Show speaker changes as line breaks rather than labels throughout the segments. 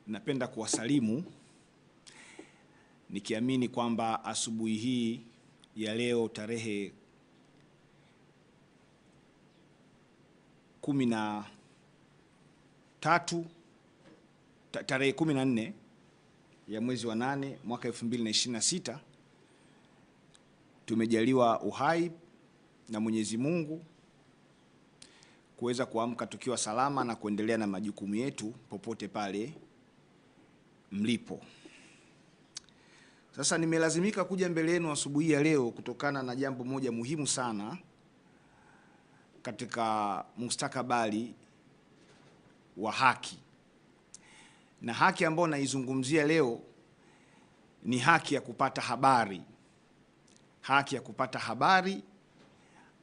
Napenda kuwasalimu nikiamini kwamba asubuhi hii ya leo tarehe 14 ya mwezi wa 8 mwaka 2026 tumejaliwa uhai na Mwenyezi Mungu kuweza kuamka tukiwa salama na kuendelea na majukumu yetu popote pale mlipo. Sasa nimelazimika kuja mbele yenu asubuhi ya leo kutokana na jambo moja muhimu sana katika mustakabali wa haki. Na haki ambayo naizungumzia leo ni haki ya kupata habari. Haki ya kupata habari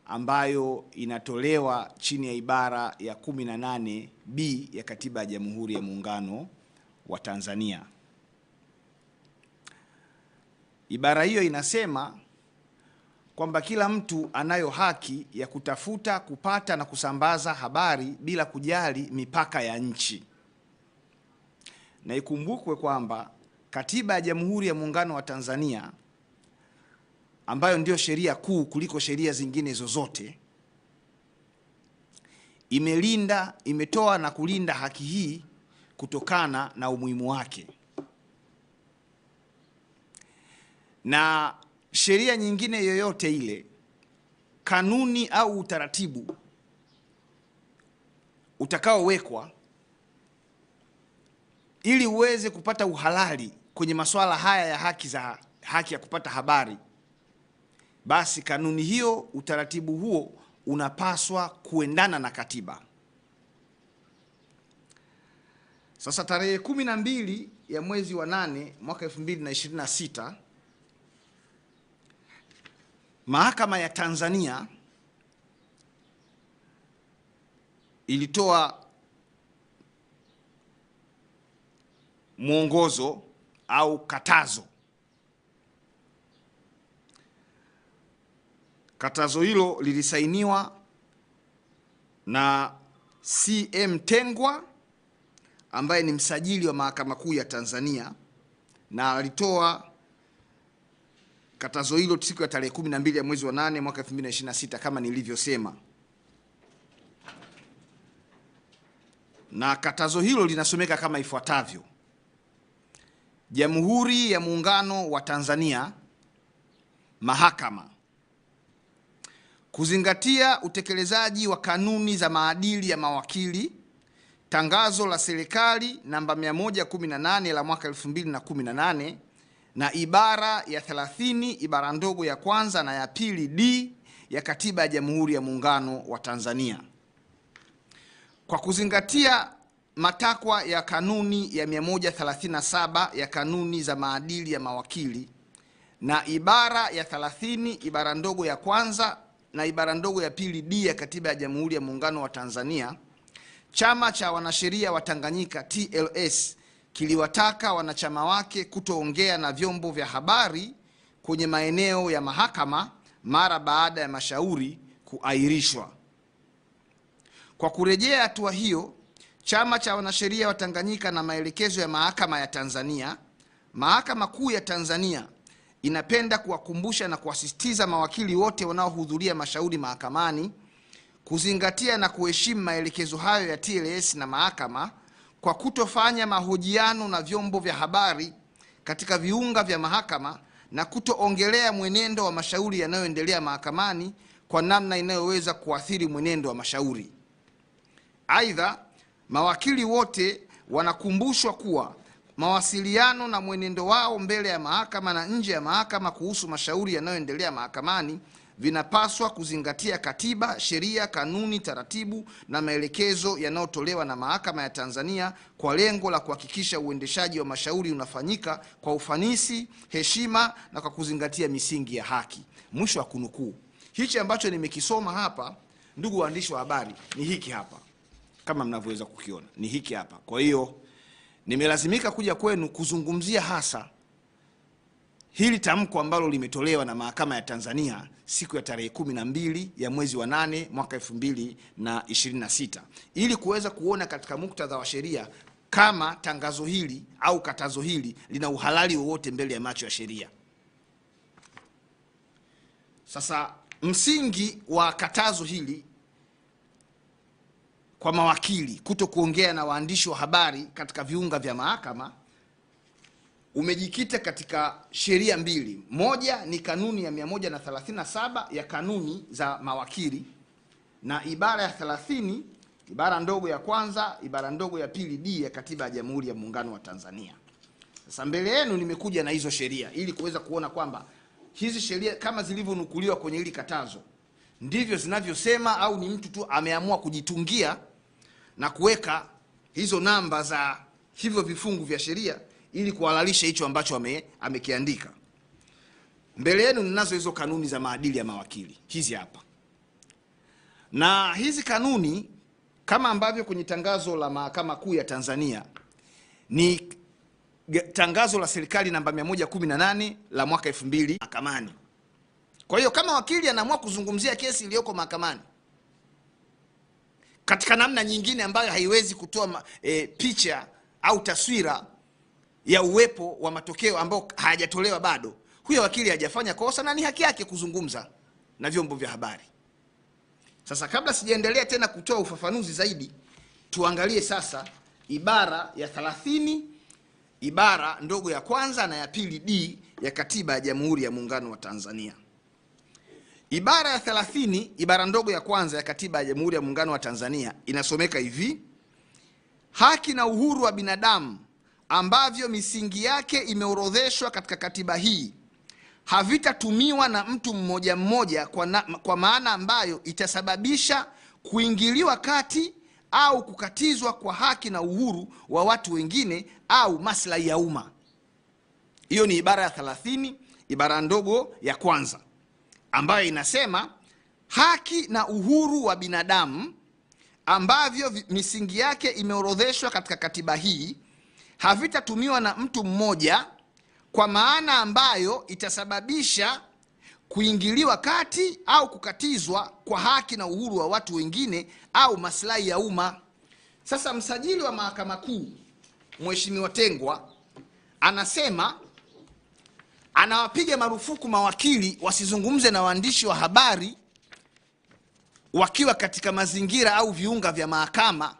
ambayo inatolewa chini ya ibara ya 18B ya Katiba ya Jamhuri ya Muungano wa Tanzania. Ibara hiyo inasema kwamba kila mtu anayo haki ya kutafuta, kupata na kusambaza habari bila kujali mipaka ya nchi. Na ikumbukwe kwamba Katiba ya Jamhuri ya Muungano wa Tanzania, ambayo ndio sheria kuu kuliko sheria zingine zozote, imetoa na kulinda haki hii kutokana na umuhimu wake. Na sheria nyingine yoyote ile, kanuni au utaratibu utakaowekwa ili uweze kupata uhalali kwenye masuala haya ya haki ya kupata habari, basi kanuni hiyo, utaratibu huo unapaswa kuendana na katiba. Sasa tarehe 12 ya mwezi wa 8 mwaka 2026 Mahakama ya Tanzania ilitoa mwongozo au katazo. Katazo hilo lilisainiwa na CM Tengwa ambaye ni msajili wa Mahakama Kuu ya Tanzania, na alitoa katazo hilo siku ya tarehe 12 ya mwezi wa 8 mwaka 2026 kama nilivyosema. Na katazo hilo linasomeka kama ifuatavyo: Jamhuri ya Muungano wa Tanzania, Mahakama, kuzingatia utekelezaji wa kanuni za maadili ya mawakili, tangazo la serikali namba 118 la mwaka 2018 na ibara ya 30 ibara ndogo ya kwanza na ya pili D ya Katiba ya Jamhuri ya Muungano wa Tanzania, kwa kuzingatia matakwa ya kanuni ya 137 ya kanuni za maadili ya mawakili na ibara ya 30 ibara ndogo ya kwanza na ibara ndogo ya pili D ya Katiba ya Jamhuri ya Muungano wa Tanzania, Chama cha Wanasheria wa Tanganyika TLS kiliwataka wanachama wake kutoongea na vyombo vya habari kwenye maeneo ya mahakama mara baada ya mashauri kuahirishwa. Kwa kurejea hatua hiyo, Chama cha Wanasheria wa Tanganyika na maelekezo ya Mahakama ya Tanzania, Mahakama Kuu ya Tanzania inapenda kuwakumbusha na kuasisitiza mawakili wote wanaohudhuria mashauri mahakamani kuzingatia na kuheshimu maelekezo hayo ya TLS na mahakama kwa kutofanya mahojiano na vyombo vya habari katika viunga vya mahakama na kutoongelea mwenendo wa mashauri yanayoendelea mahakamani kwa namna inayoweza kuathiri mwenendo wa mashauri. Aidha, mawakili wote wanakumbushwa kuwa mawasiliano na mwenendo wao mbele ya mahakama na nje ya mahakama kuhusu mashauri yanayoendelea mahakamani vinapaswa kuzingatia katiba, sheria, kanuni, taratibu na maelekezo yanayotolewa na Mahakama ya Tanzania kwa lengo la kuhakikisha uendeshaji wa mashauri unafanyika kwa ufanisi, heshima na kwa kuzingatia misingi ya haki. Mwisho wa kunukuu. Hichi ambacho nimekisoma hapa, ndugu waandishi wa habari, ni hiki hapa. Kama mnavyoweza kukiona, ni hiki hapa. Kwa hiyo nimelazimika kuja kwenu kuzungumzia hasa hili tamko ambalo limetolewa na Mahakama ya Tanzania siku ya tarehe 12 ya mwezi wa 8 mwaka 2026 ili kuweza kuona katika muktadha wa sheria kama tangazo hili au katazo hili lina uhalali wowote mbele ya macho ya sheria. Sasa msingi wa katazo hili kwa mawakili kuto kuongea na waandishi wa habari katika viunga vya mahakama umejikita katika sheria mbili. Moja ni kanuni ya 137 ya kanuni za mawakili, na ibara ya 30 ibara ndogo ya kwanza ibara ndogo ya pili D ya Katiba ya Jamhuri ya Muungano wa Tanzania. Sasa mbele yenu nimekuja na hizo sheria ili kuweza kuona kwamba hizi sheria kama zilivyonukuliwa kwenye hili katazo ndivyo zinavyosema au ni mtu tu ameamua kujitungia na kuweka hizo namba za hivyo vifungu vya sheria ili kuhalalisha hicho ambacho amekiandika. Mbele yenu ninazo hizo kanuni za maadili ya mawakili. Hizi hapa. Na hizi kanuni kama ambavyo kwenye tangazo la Mahakama Kuu ya Tanzania ni tangazo la serikali namba 118 la mwaka 2000 mahakamani. Kwa hiyo kama wakili anaamua kuzungumzia kesi iliyoko mahakamani katika namna nyingine ambayo haiwezi kutoa picha au taswira ya uwepo wa matokeo ambao hayajatolewa bado, huyo wakili hajafanya kosa na ni haki yake kuzungumza na vyombo vya habari. Sasa kabla sijaendelea tena kutoa ufafanuzi zaidi, tuangalie sasa ibara ya 30 ibara ndogo ya kwanza na ya pili D ya Katiba ya Jamhuri ya Muungano wa Tanzania. Ibara ya 30 ibara ndogo ya kwanza ya Katiba ya Jamhuri ya Muungano wa Tanzania inasomeka hivi: haki na uhuru wa binadamu ambavyo misingi yake imeorodheshwa katika katiba hii havitatumiwa na mtu mmoja mmoja kwa maana ambayo itasababisha kuingiliwa kati au kukatizwa kwa haki na uhuru wa watu wengine au maslahi ya umma. Hiyo ni ibara ya 30 ibara ndogo ya kwanza ambayo inasema haki na uhuru wa binadamu ambavyo misingi yake imeorodheshwa katika katiba hii havitatumiwa na mtu mmoja kwa maana ambayo itasababisha kuingiliwa kati au kukatizwa kwa haki na uhuru wa watu wengine au maslahi ya umma. Sasa msajili wa Mahakama Kuu Mheshimiwa Tengwa anasema anawapiga marufuku mawakili wasizungumze na waandishi wa habari wakiwa katika mazingira au viunga vya mahakama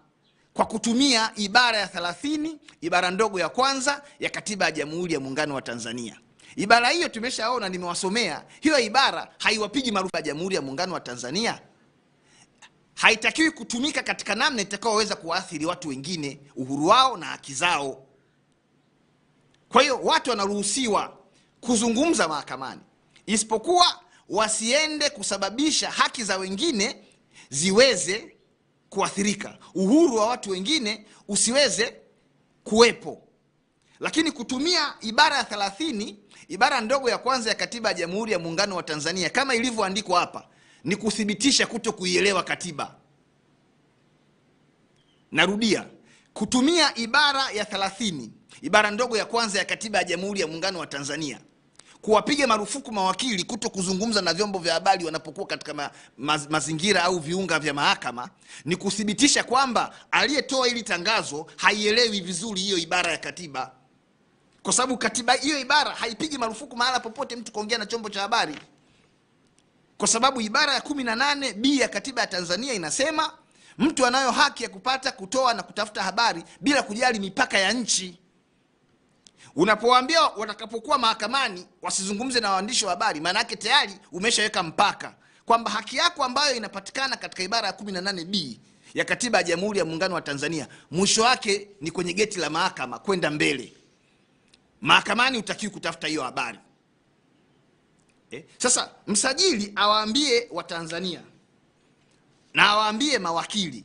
kwa kutumia ibara ya 30 ibara ndogo ya kwanza ya Katiba ya Jamhuri ya Muungano wa Tanzania. Ibara hiyo tumeshaona, nimewasomea. Hiyo ibara haiwapigi marufuku ya Jamhuri ya Muungano wa Tanzania. Haitakiwi kutumika katika namna itakayoweza kuathiri watu wengine, uhuru wao na haki zao. Kwa hiyo watu wanaruhusiwa kuzungumza mahakamani, isipokuwa wasiende kusababisha haki za wengine ziweze kuathirika, uhuru wa watu wengine usiweze kuwepo. Lakini kutumia ibara ya 30 ibara ndogo ya kwanza ya Katiba ya Jamhuri ya Muungano wa Tanzania kama ilivyoandikwa hapa ni kuthibitisha kuto kuielewa katiba. Narudia, kutumia ibara ya 30 ibara ndogo ya kwanza ya Katiba ya Jamhuri ya Muungano wa Tanzania kuwapiga marufuku mawakili kuto kuzungumza na vyombo vya habari wanapokuwa katika mazingira au viunga vya mahakama ni kuthibitisha kwamba aliyetoa hili tangazo haielewi vizuri hiyo ibara ya katiba. Kwa sababu katiba hiyo ibara haipigi marufuku mahala popote mtu kuongea na chombo cha habari. Kwa sababu ibara ya 18 B ya Katiba ya Tanzania inasema mtu anayo haki ya kupata, kutoa na kutafuta habari bila kujali mipaka ya nchi. Unapowaambia watakapokuwa mahakamani wasizungumze na waandishi wa habari, maana yake tayari umeshaweka mpaka kwamba haki yako ambayo inapatikana katika ibara ya 18 B ya Katiba ya Jamhuri ya Muungano wa Tanzania mwisho wake ni kwenye geti la mahakama kwenda mbele. Mahakamani utakiwi kutafuta hiyo habari. Sasa msajili awaambie Watanzania na awaambie mawakili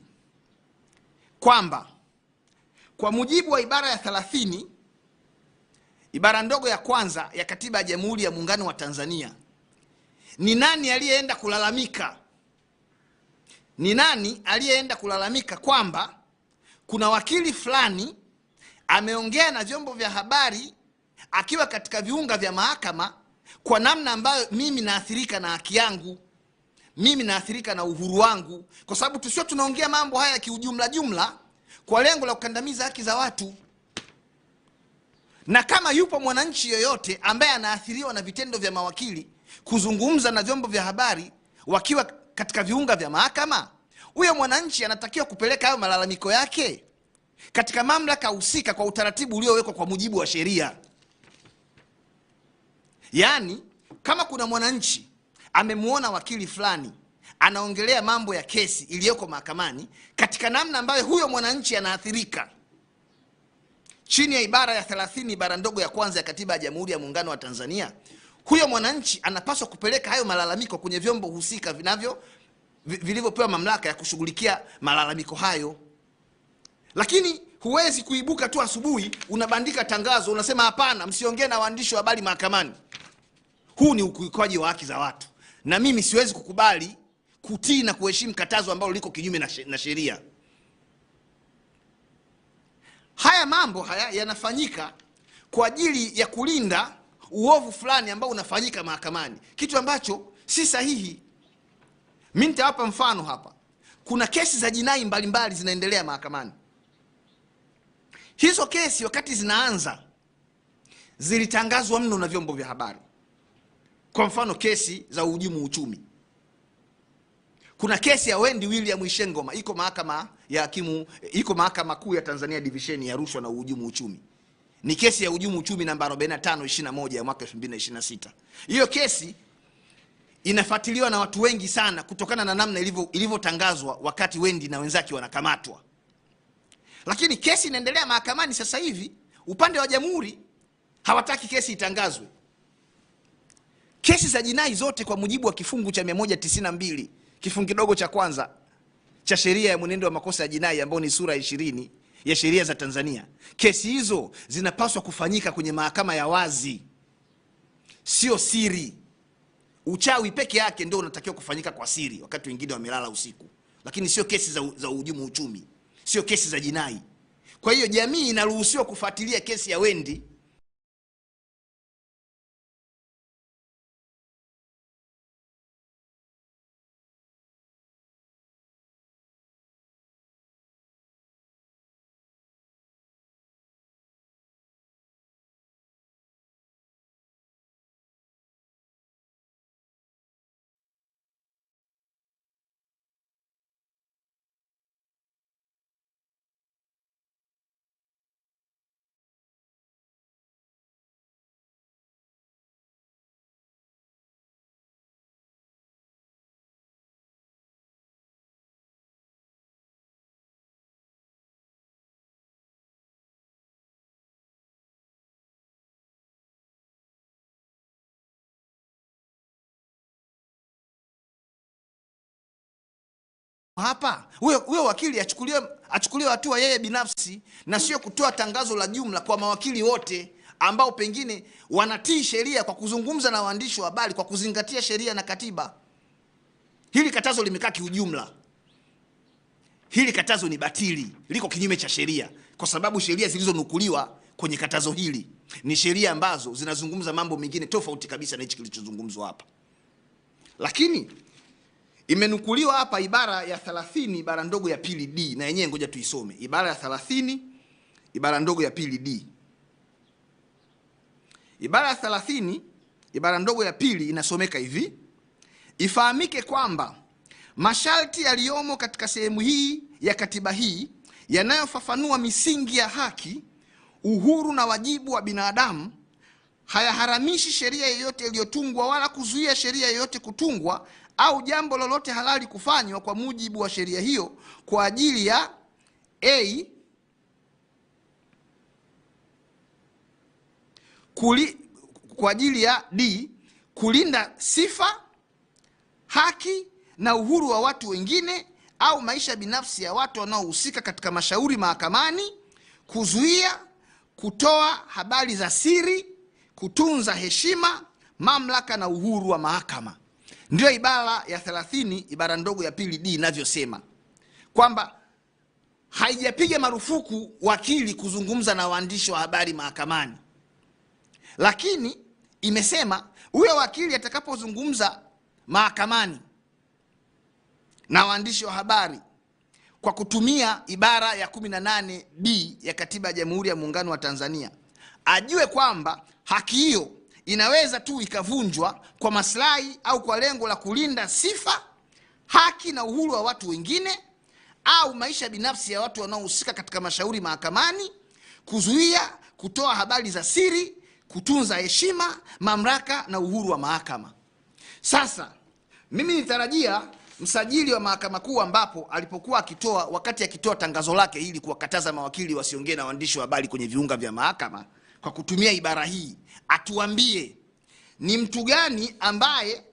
kwamba kwa mujibu wa ibara ya 30 ibara ndogo ya kwanza ya Katiba ya Jamhuri ya Muungano wa Tanzania, ni nani aliyeenda kulalamika? Ni nani aliyeenda kulalamika kwamba kuna wakili fulani ameongea na vyombo vya habari akiwa katika viunga vya mahakama kwa namna ambayo mimi naathirika na haki yangu, mimi naathirika na uhuru wangu? Kwa sababu tusio tunaongea mambo haya kiujumla jumla, kwa lengo la kukandamiza haki za watu. Na kama yupo mwananchi yoyote ambaye anaathiriwa na vitendo vya mawakili kuzungumza na vyombo vya habari wakiwa katika viunga vya mahakama, huyo mwananchi anatakiwa kupeleka hayo malalamiko yake katika mamlaka husika kwa utaratibu uliowekwa kwa mujibu wa sheria. Yaani, kama kuna mwananchi amemuona wakili fulani anaongelea mambo ya kesi iliyoko mahakamani katika namna ambayo huyo mwananchi anaathirika, chini ya ibara ya 30 ibara ndogo ya kwanza ya Katiba ya Jamhuri ya Muungano wa Tanzania, huyo mwananchi anapaswa kupeleka hayo malalamiko kwenye vyombo husika vilivyopewa mamlaka ya kushughulikia malalamiko hayo. Lakini huwezi kuibuka tu asubuhi unabandika tangazo unasema hapana, msiongee na waandishi wa habari mahakamani. Huu ni ukiukaji wa haki za watu, na mimi siwezi kukubali kutii na kuheshimu katazo ambalo liko kinyume na sheria. Haya mambo haya yanafanyika kwa ajili ya kulinda uovu fulani ambao unafanyika mahakamani, kitu ambacho si sahihi. Mimi nitawapa mfano hapa. Kuna kesi za jinai mbalimbali zinaendelea mahakamani. Hizo kesi wakati zinaanza zilitangazwa mno na vyombo vya habari. Kwa mfano, kesi za uhujumu uchumi. Kuna kesi ya Wendy William Ishengoma iko mahakama kuu ya Tanzania division ya rushwa na uhujumu uchumi. Ni kesi ya uhujumu uchumi namba 4521 ya mwaka 2026. Hiyo kesi inafuatiliwa na watu wengi sana kutokana na namna ilivyotangazwa wakati Wendy na wenzake wanakamatwa. Lakini kesi inaendelea mahakamani sasa hivi, upande wa jamhuri hawataki kesi itangazwe. Kesi za jinai zote kwa mujibu wa kifungu cha 192 kifungu kidogo cha kwanza cha sheria ya mwenendo wa makosa ya jinai ambao ni sura 20 ya sheria za Tanzania, kesi hizo zinapaswa kufanyika kwenye mahakama ya wazi, sio siri. Uchawi peke yake ndio unatakiwa kufanyika kwa siri wakati wengine wamelala usiku, lakini sio kesi za uhujumu uchumi, sio kesi za jinai. Kwa hiyo jamii inaruhusiwa kufuatilia kesi ya Wendy hapa. Huyo wakili achukuliwe hatua yeye binafsi, na sio kutoa tangazo la jumla kwa mawakili wote ambao pengine wanatii sheria kwa kuzungumza na waandishi wa habari kwa kuzingatia sheria na katiba. Hili katazo limekaa kiujumla. Hili katazo ni batili, liko kinyume cha sheria, kwa sababu sheria zilizonukuliwa kwenye katazo hili ni sheria ambazo zinazungumza mambo mengine tofauti kabisa na hichi kilichozungumzwa hapa. Lakini imenukuliwa hapa ibara ya 30 ibara ndogo ya pili D, na yenyewe ngoja tuisome. Ibara ya 30 ibara ndogo ya pili D. Ibara ya 30 ibara ndogo ya pili inasomeka hivi: ifahamike kwamba masharti yaliyomo katika sehemu hii ya katiba hii yanayofafanua misingi ya haki, uhuru na wajibu wa binadamu hayaharamishi sheria yoyote iliyotungwa wala kuzuia sheria yoyote kutungwa au jambo lolote halali kufanywa kwa mujibu wa sheria hiyo kwa ajili ya kwa ajili ya D, kulinda sifa, haki na uhuru wa watu wengine au maisha binafsi ya watu wanaohusika katika mashauri mahakamani, kuzuia, kutoa habari za siri, kutunza heshima, mamlaka na uhuru wa mahakama. Ndio ibara ya 30 ibara ndogo ya pili D inavyosema, kwamba haijapiga marufuku wakili kuzungumza na waandishi wa habari mahakamani, lakini imesema huyo wakili atakapozungumza mahakamani na waandishi wa habari, kwa kutumia ibara ya 18B ya Katiba ya Jamhuri ya Muungano wa Tanzania ajue kwamba haki hiyo inaweza tu ikavunjwa kwa maslahi au kwa lengo la kulinda sifa, haki na uhuru wa watu wengine au maisha binafsi ya watu wanaohusika katika mashauri mahakamani, kuzuia kutoa habari za siri, kutunza heshima, mamlaka na uhuru wa mahakama. Sasa mimi nitarajia msajili wa Mahakama Kuu ambapo alipokuwa wakati akitoa tangazo lake ili kuwakataza mawakili wasiongee na waandishi wa habari kwenye viunga vya mahakama kwa kutumia ibara hii, atuambie ni mtu gani ambaye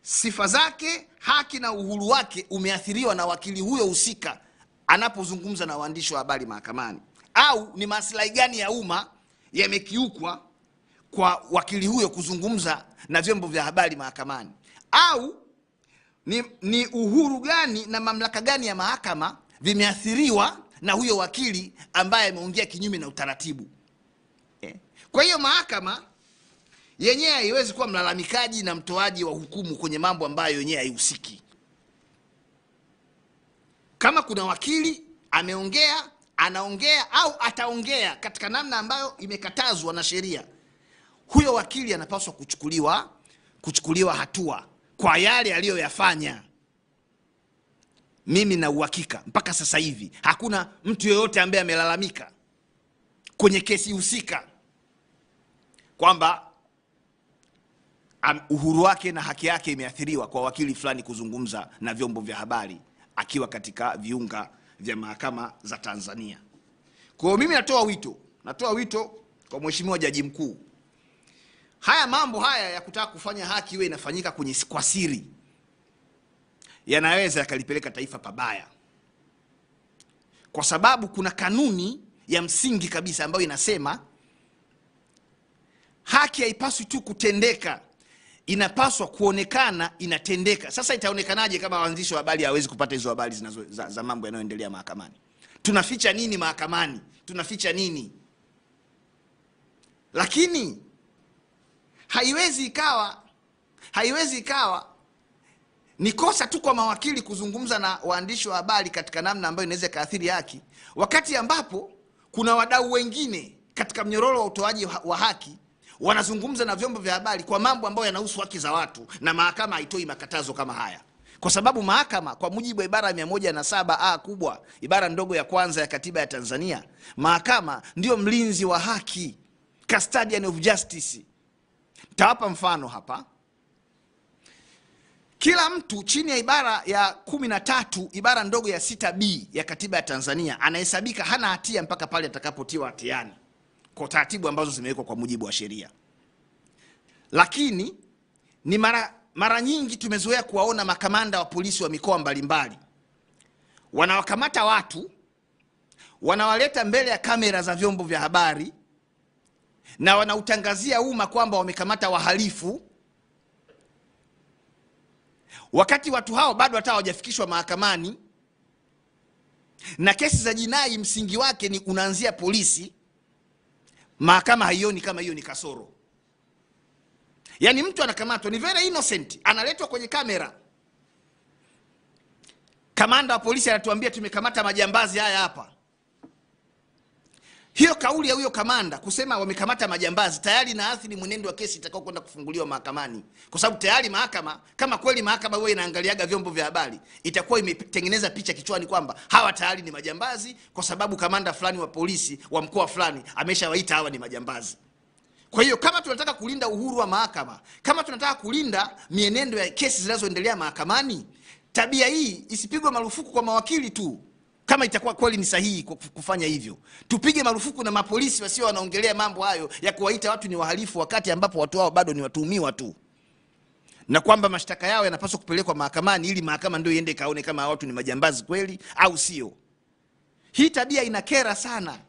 sifa zake, haki na uhuru wake umeathiriwa na wakili huyo husika anapozungumza na waandishi wa habari mahakamani, au ni maslahi gani ya umma yamekiukwa kwa wakili huyo kuzungumza na vyombo vya habari mahakamani, au ni uhuru gani na mamlaka gani ya mahakama vimeathiriwa na huyo wakili ambaye ameongea kinyume na utaratibu. Kwa hiyo mahakama yenyewe haiwezi kuwa mlalamikaji na mtoaji wa hukumu kwenye mambo ambayo yenyewe haihusiki. Kama kuna wakili ameongea, anaongea au ataongea katika namna ambayo imekatazwa na sheria, huyo wakili anapaswa kuchukuliwa hatua kwa yale aliyoyafanya. Mimi na uhakika mpaka sasa hivi hakuna mtu yeyote ambaye amelalamika kwenye kesi husika kwamba uhuru wake na haki yake imeathiriwa kwa wakili fulani kuzungumza na vyombo vya habari akiwa katika viunga vya mahakama za Tanzania. Kwa hiyo mimi natoa wito kwa Mheshimiwa Jaji Mkuu, haya mambo haya ya kutaka kufanya haki iwe inafanyika kwa siri yanaweza yakalipeleka taifa pabaya, kwa sababu kuna kanuni ya msingi kabisa ambayo inasema haki haipaswi tu kutendeka, inapaswa kuonekana inatendeka. Sasa itaonekanaje kama waandishi wa habari hawezi kupata hizo habari za mambo yanayoendelea mahakamani? Tunaficha nini mahakamani? Tunaficha nini? Lakini haiwezi ikawa ni kosa tu kwa mawakili kuzungumza na waandishi wa habari katika namna ambayo inaweza kaathiri haki, wakati ambapo kuna wadau wengine katika mnyororo wa utoaji wa haki wanazungumza na vyombo vya habari kwa mambo ambayo yanahusu haki za watu, na mahakama haitoi makatazo kama haya. Kwa sababu mahakama kwa mujibu wa ibara 107A kubwa, ibara ndogo ya kwanza ya Katiba ya Tanzania, mahakama ndio mlinzi wa haki, custodian of justice. Tawapa mfano hapa. Kila mtu chini ya ibara ya 13 ibara ndogo ya 6B ya Katiba ya Tanzania anahesabika hana hatia mpaka pale atakapotiwa hatiani kwa taratibu ambazo zimewekwa kwa mujibu wa sheria. Lakini ni mara nyingi tumezoea kuwaona makamanda wa polisi wa mikoa mbalimbali wanawakamata watu, wanawaleta mbele ya kamera za vyombo vya habari na wanautangazia umma kwamba wamekamata wahalifu, wakati watu hao bado hata hawajafikishwa mahakamani, na kesi za jinai msingi wake ni unaanzia polisi. Mahakama haioni kama hiyo ni kasoro. Yani mtu anakamatwa ni very innocent, analetwa kwenye kamera, kamanda wa polisi anatuambia tumekamata majambazi haya hapa. Hiyo kauli ya huyo kamanda kusema wamekamata majambazi tayari inaathiri mwenendo wa kesi itakao kwenda kufunguliwa mahakamani, kwa sababu tayari mahakama, kama kweli mahakama wewe inaangaliaga vyombo vya habari, itakuwa imetengeneza picha kichwani kwamba hawa tayari ni majambazi kwa sababu kamanda fulani wa polisi wa mkoa fulani ameshawaita hawa ni majambazi. Kwa hiyo kama tunataka kulinda uhuru wa mahakama, kama tunataka kulinda mienendo ya kesi zinazoendelea mahakamani, tabia hii isipigwe marufuku kwa mawakili tu. Kama itakuwa kweli ni sahihi kufanya hivyo, tupige marufuku na mapolisi wasio wanaongelea mambo hayo ya kuwaita watu ni wahalifu wakati ambapo watu hao bado ni watuhumiwa tu, na kwamba mashtaka yao yanapaswa kupelekwa mahakamani ili mahakama ndio iende kaone kama watu ni majambazi kweli au sio. Hii tabia inakera sana.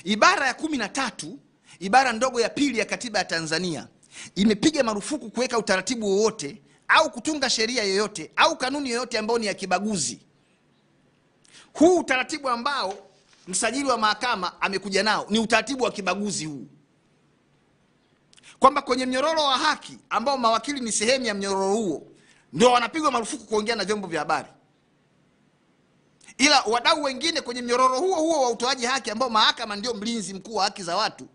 Ibara ya 13 ibara ndogo ya 2 ya Katiba ya Tanzania imepiga marufuku kuweka utaratibu wowote au kutunga sheria yoyote au kanuni yoyote ambayo ni ya kibaguzi. Huu utaratibu ambao msajili wa mahakama amekuja nao ni utaratibu wa kibaguzi huu, kwamba kwenye mnyororo wa haki ambao mawakili ni sehemu ya mnyororo huo ndio wanapigwa marufuku kuongea na vyombo vya habari. Ila wadau wengine kwenye mnyororo huo wa utoaji haki, ambao mahakama ndio mlinzi mkuu wa haki za watu,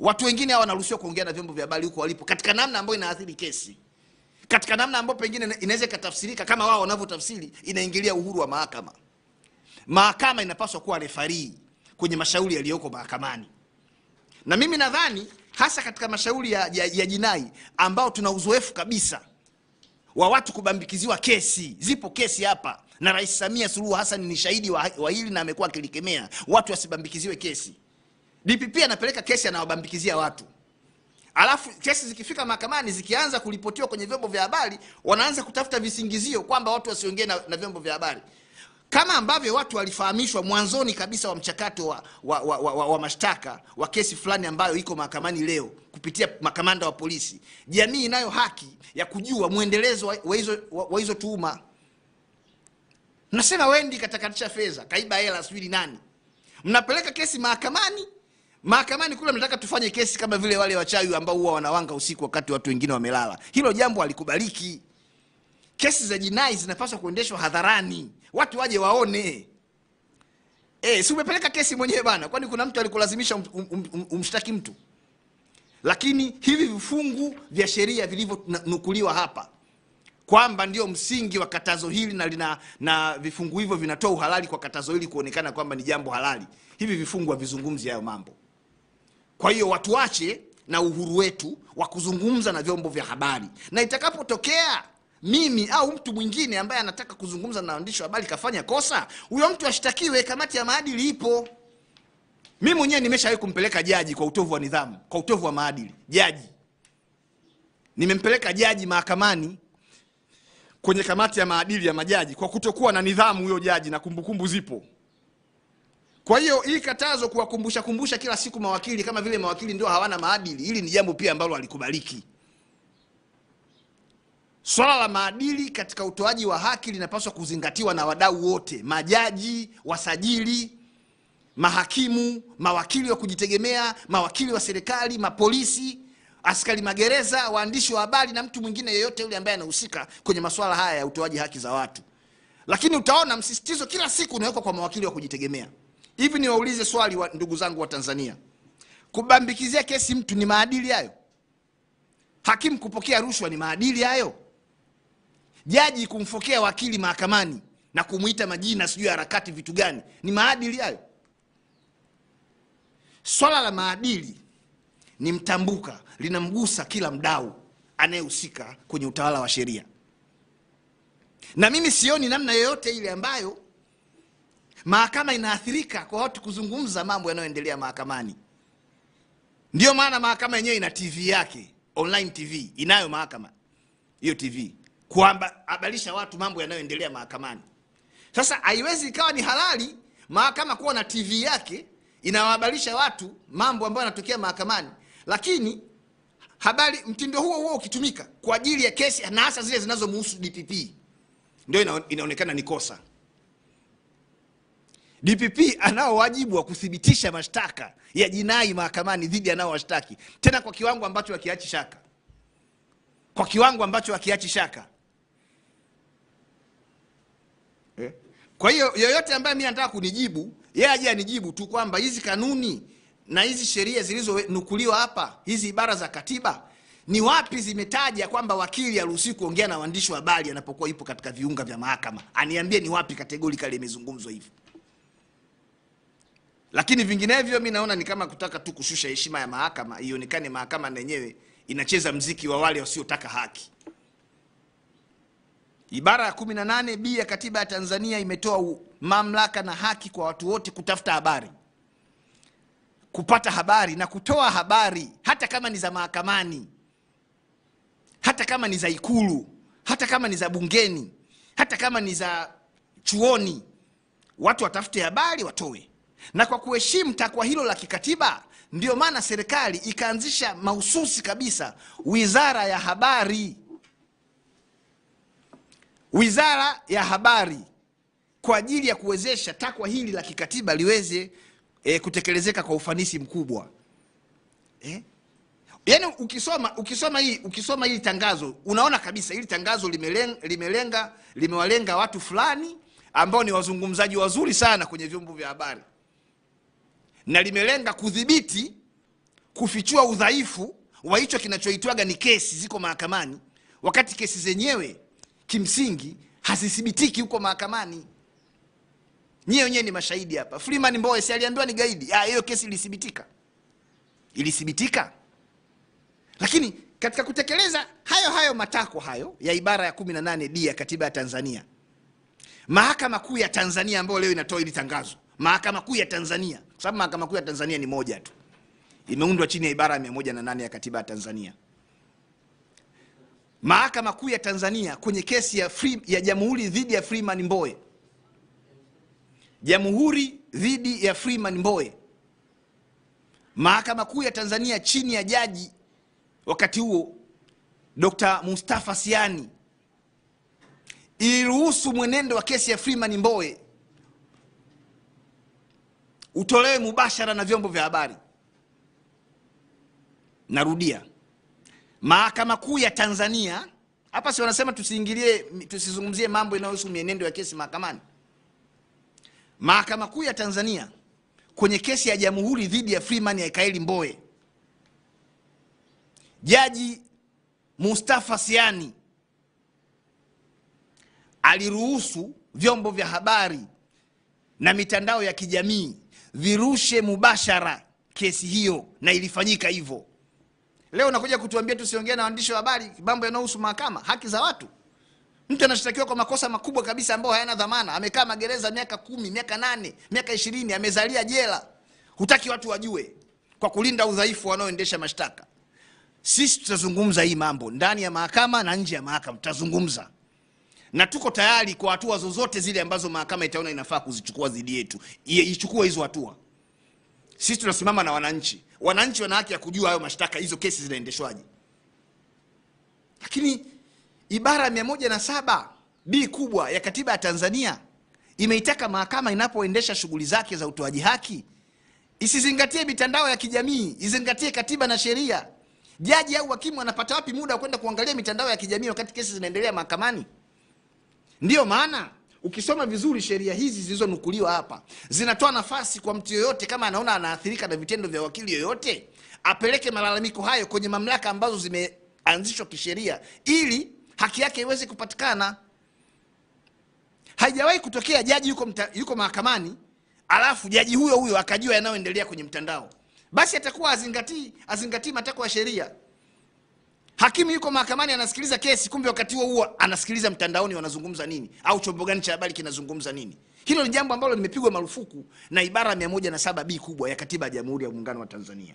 watu wengine hao wanaruhusiwa kuongea na vyombo vya habari huko walipo, katika namna ambayo inaathiri kesi, katika namna ambayo pengine inaweza katafsirika kama wao wanavyotafsiri inaingilia uhuru wa mahakama. Mahakama inapaswa kuwa refarii kwenye mashauri yaliyoko mahakamani. Na mimi nadhani hasa katika mashauri ya jinai ambao tuna uzoefu kabisa wa watu kubambikiziwa kesi. Zipo kesi hapa na Rais Samia Suluhu Hassan ni shahidi wa hili na amekuwa akilikemea watu wasibambikiziwe kesi. DPP anapeleka kesi anawabambikizia watu. Alafu kesi zikifika mahakamani zikianza kulipotiwa kwenye vyombo vya habari, wanaanza kutafuta visingizio kwamba watu wasiongee na vyombo vya habari. Kama ambavyo watu walifahamishwa mwanzoni kabisa wa mchakato wa mashtaka wa kesi fulani ambayo iko mahakamani leo kupitia makamanda wa polisi, jamii inayo haki ya kujua muendelezo wa hizo tuhuma. Mnasema Wendi katakatisha fedha, kaiba hela sijui nani. Mnapeleka kesi mahakamani. Mahakamani kule mnataka tufanye kesi kama vile wale wachawi ambao huwa wanawanga usiku wakati watu wengine wamelala. Hilo jambo halikubaliki. Kesi za jinai zinapaswa kuendeshwa hadharani, watu waje waone. Si umepeleka kesi mwenyewe bana, kwani kuna mtu alikulazimisha umshtaki mtu? Lakini hivi vifungu vya sheria vilivyonukuliwa hapa kwamba ndio msingi wa katazo hili na vifungu hivyo vinatoa uhalali kwa katazo hili kuonekana kwamba ni jambo halali. Hivi vifungu havizungumzi hayo mambo. Kwa hiyo watu wache na uhuru wetu wa kuzungumza na vyombo vya habari, na itakapotokea mimi au mtu mwingine ambaye anataka kuzungumza na waandishi wa habari kafanya kosa, huyo mtu ashtakiwe. Kamati ya maadili ipo. Mimi mwenyewe nimeshawahi kumpeleka jaji kwa utovu wa nidhamu, kwa utovu wa maadili. Jaji nimempeleka jaji mahakamani kwenye kamati ya maadili ya majaji kwa kutokuwa na nidhamu huyo jaji, na kumbukumbu zipo. Kwa hiyo hii katazo kuwakumbusha kila siku mawakili kama vile mawakili ndio hawana maadili, hili ni jambo pia ambalo halikubaliki. Swala la maadili katika utoaji wa haki linapaswa kuzingatiwa na wadau wote: majaji, wasajili, mahakimu, mawakili wa kujitegemea, mawakili wa serikali, mapolisi, askari magereza, waandishi wa habari na mtu mwingine yeyote yule ambaye anahusika kwenye masuala haya ya utoaji haki za watu. Lakini utaona msisitizo kila siku unawekwa kwa mawakili wa kujitegemea. Hivi niwaulize swali ndugu zangu wa Tanzania, kubambikizia kesi mtu ni maadili hayo? Hakimu kupokea rushwa ni maadili hayo? Jaji kumfokea wakili mahakamani na kumuita majina sijui harakati vitu gani ni maadili hayo? Swala la maadili ni mtambuka, linamgusa kila mdau anayehusika kwenye utawala wa sheria. Na mimi sioni namna yoyote ile ambayo mahakama inaathirika kwa watu kuzungumza mambo yanayoendelea mahakamani. Ndio maana mahakama yenyewe ina TV yake, online TV. Inayo mahakama hiyo TV kwamba habalisha watu mambo yanayoendelea mahakamani. Sasa haiwezi ikawa ni halali mahakama kuwa na TV yake inawahabalisha watu mambo ambayo yanatokea mahakamani, lakini habari mtindo huo ukitumika kwa ajili ya kesi na hasa zile zinazomhusu DPP, ndio inaonekana ni kosa. DPP anao wajibu wa kuthibitisha mashtaka ya jinai mahakamani dhidi ya nao washtaki, tena kwa kiwango ambacho hakiachi shaka. Kwa kiwango ambacho hakiachi shaka. Kwa hiyo yoyote ambaye mimi nataka kunijibu, yeye aje anijibu tu kwamba hizi kanuni na hizi sheria zilizonukuliwa hapa, hizi ibara za katiba, ni wapi zimetaja kwamba wakili haruhusiwi kuongea na waandishi wa habari anapokuwa ipo katika viunga vya mahakama. Aniambie ni wapi kategori kale imezungumzwa hivyo. Lakini vinginevyo mimi naona ni kama kutaka tu kushusha heshima ya mahakama, ionekane mahakama yenyewe inacheza mziki wa wale wasiotaka haki. Ibara ya 18B ya katiba ya Tanzania imetoa mamlaka na haki kwa watu wote kutafuta habari, kupata habari na kutoa habari, hata kama ni za mahakamani, hata kama ni za Ikulu, hata kama ni za bungeni, hata kama ni za chuoni. Watu watafute habari watoe. Na kwa kuheshimu takwa hilo la kikatiba, ndio maana serikali ikaanzisha mahususi kabisa Wizara ya Habari. Wizara ya Habari kwa ajili ya kuwezesha takwa hili la kikatiba liweze kutekelezeka kwa ufanisi mkubwa. Yaani ukisoma hili tangazo unaona kabisa hili tangazo limewalenga watu fulani ambao ni wazungumzaji wazuri sana kwenye vyombo vya habari, na limelenga kudhibiti, kufichua udhaifu wa hicho kinachoitwaga ni kesi ziko mahakamani, wakati kesi zenyewe kimsingi hazithibitiki huko mahakamani. Nyie wenyewe ni mashahidi hapa. Freeman Mbowe si aliambiwa ni gaidi? Hiyo kesi ilithibitika. Lakini katika kutekeleza hayo matakwa hayo ya ibara ya 18D ya katiba ya Tanzania, Mahakama Kuu ya Tanzania ambayo leo inatoa hili tangazo, Mahakama Kuu ya Tanzania, kwa sababu Mahakama Kuu ya Tanzania ni moja tu, imeundwa chini ya ibara ya 108 ya katiba ya Tanzania. Mahakama Kuu ya Tanzania kwenye kesi ya Jamhuri dhidi ya Freeman Mbowe, Jamhuri dhidi ya Freeman Mbowe, Mahakama Kuu ya Tanzania chini ya jaji wakati huo Dr. Mustafa Siani iliruhusu mwenendo wa kesi ya Freeman Mbowe utolewe mubashara na vyombo vya habari. Narudia, Mahakama Kuu ya Tanzania, hapa si wanasema tusizungumzie mambo yanayohusu mienendo ya kesi mahakamani. Mahakama Kuu ya Tanzania kwenye kesi ya Jamhuri dhidi ya Freeman Aikaeli Mbowe, Jaji Mustafa Siani aliruhusu vyombo vya habari na mitandao ya kijamii virushe mubashara kesi hiyo, na ilifanyika hivyo. Leo unakuja kutuambia tusiongee na waandishi wa habari mambo yanayohusu mahakama, haki za watu. Mtu anashtakiwa kwa makosa makubwa kabisa ambayo hayana dhamana, amekaa magereza miaka 10, miaka 8, miaka 20, amezalia jela. Hutaki watu wajue kwa kulinda udhaifu wanaoendesha mashtaka. Sisi tutazungumza hii mambo ndani ya mahakama na nje ya mahakama, tutazungumza. Na tuko tayari kwa hatua zozote zile ambazo mahakama itaona inafaa kuzichukua dhidi yetu, ichukue hizo hatua. Sisi tunasimama na wananchi. Wananchi wana haki ya kujua hayo mashtaka, hizo kesi zinaendeshwaje. Lakini ibara 107B kubwa ya katiba ya Tanzania imeitaka mahakama inapoendesha shughuli zake za utoaji haki isizingatie mitandao ya kijamii, izingatie katiba na sheria. Jaji au hakimu anapata wapi muda wa kwenda kuangalia mitandao ya kijamii wakati kesi zinaendelea mahakamani? Ndio maana ukisoma vizuri sheria hizi zilizonukuliwa hapa, zinatoa nafasi kwa mtu yoyote kama anaona anaathirika na vitendo vya wakili yoyote, apeleke malalamiko hayo kwenye mamlaka ambazo zimeanzishwa kisheria ili haki yake iweze kupatikana. Haijawahi kutokea jaji yuko mahakamani alafu jaji huyo akajua yanayoendelea kwenye mtandao. Basi atakuwa azingatii matakwa ya sheria. Hakimu yuko mahakamani anasikiliza kesi, kumbe wakati huo anasikiliza mtandaoni wanazungumza nini, au chombo gani cha habari kinazungumza nini. Hilo ni jambo ambalo limepigwa marufuku na ibara 107B kubwa ya katiba ya Jamhuri ya Muungano wa Tanzania.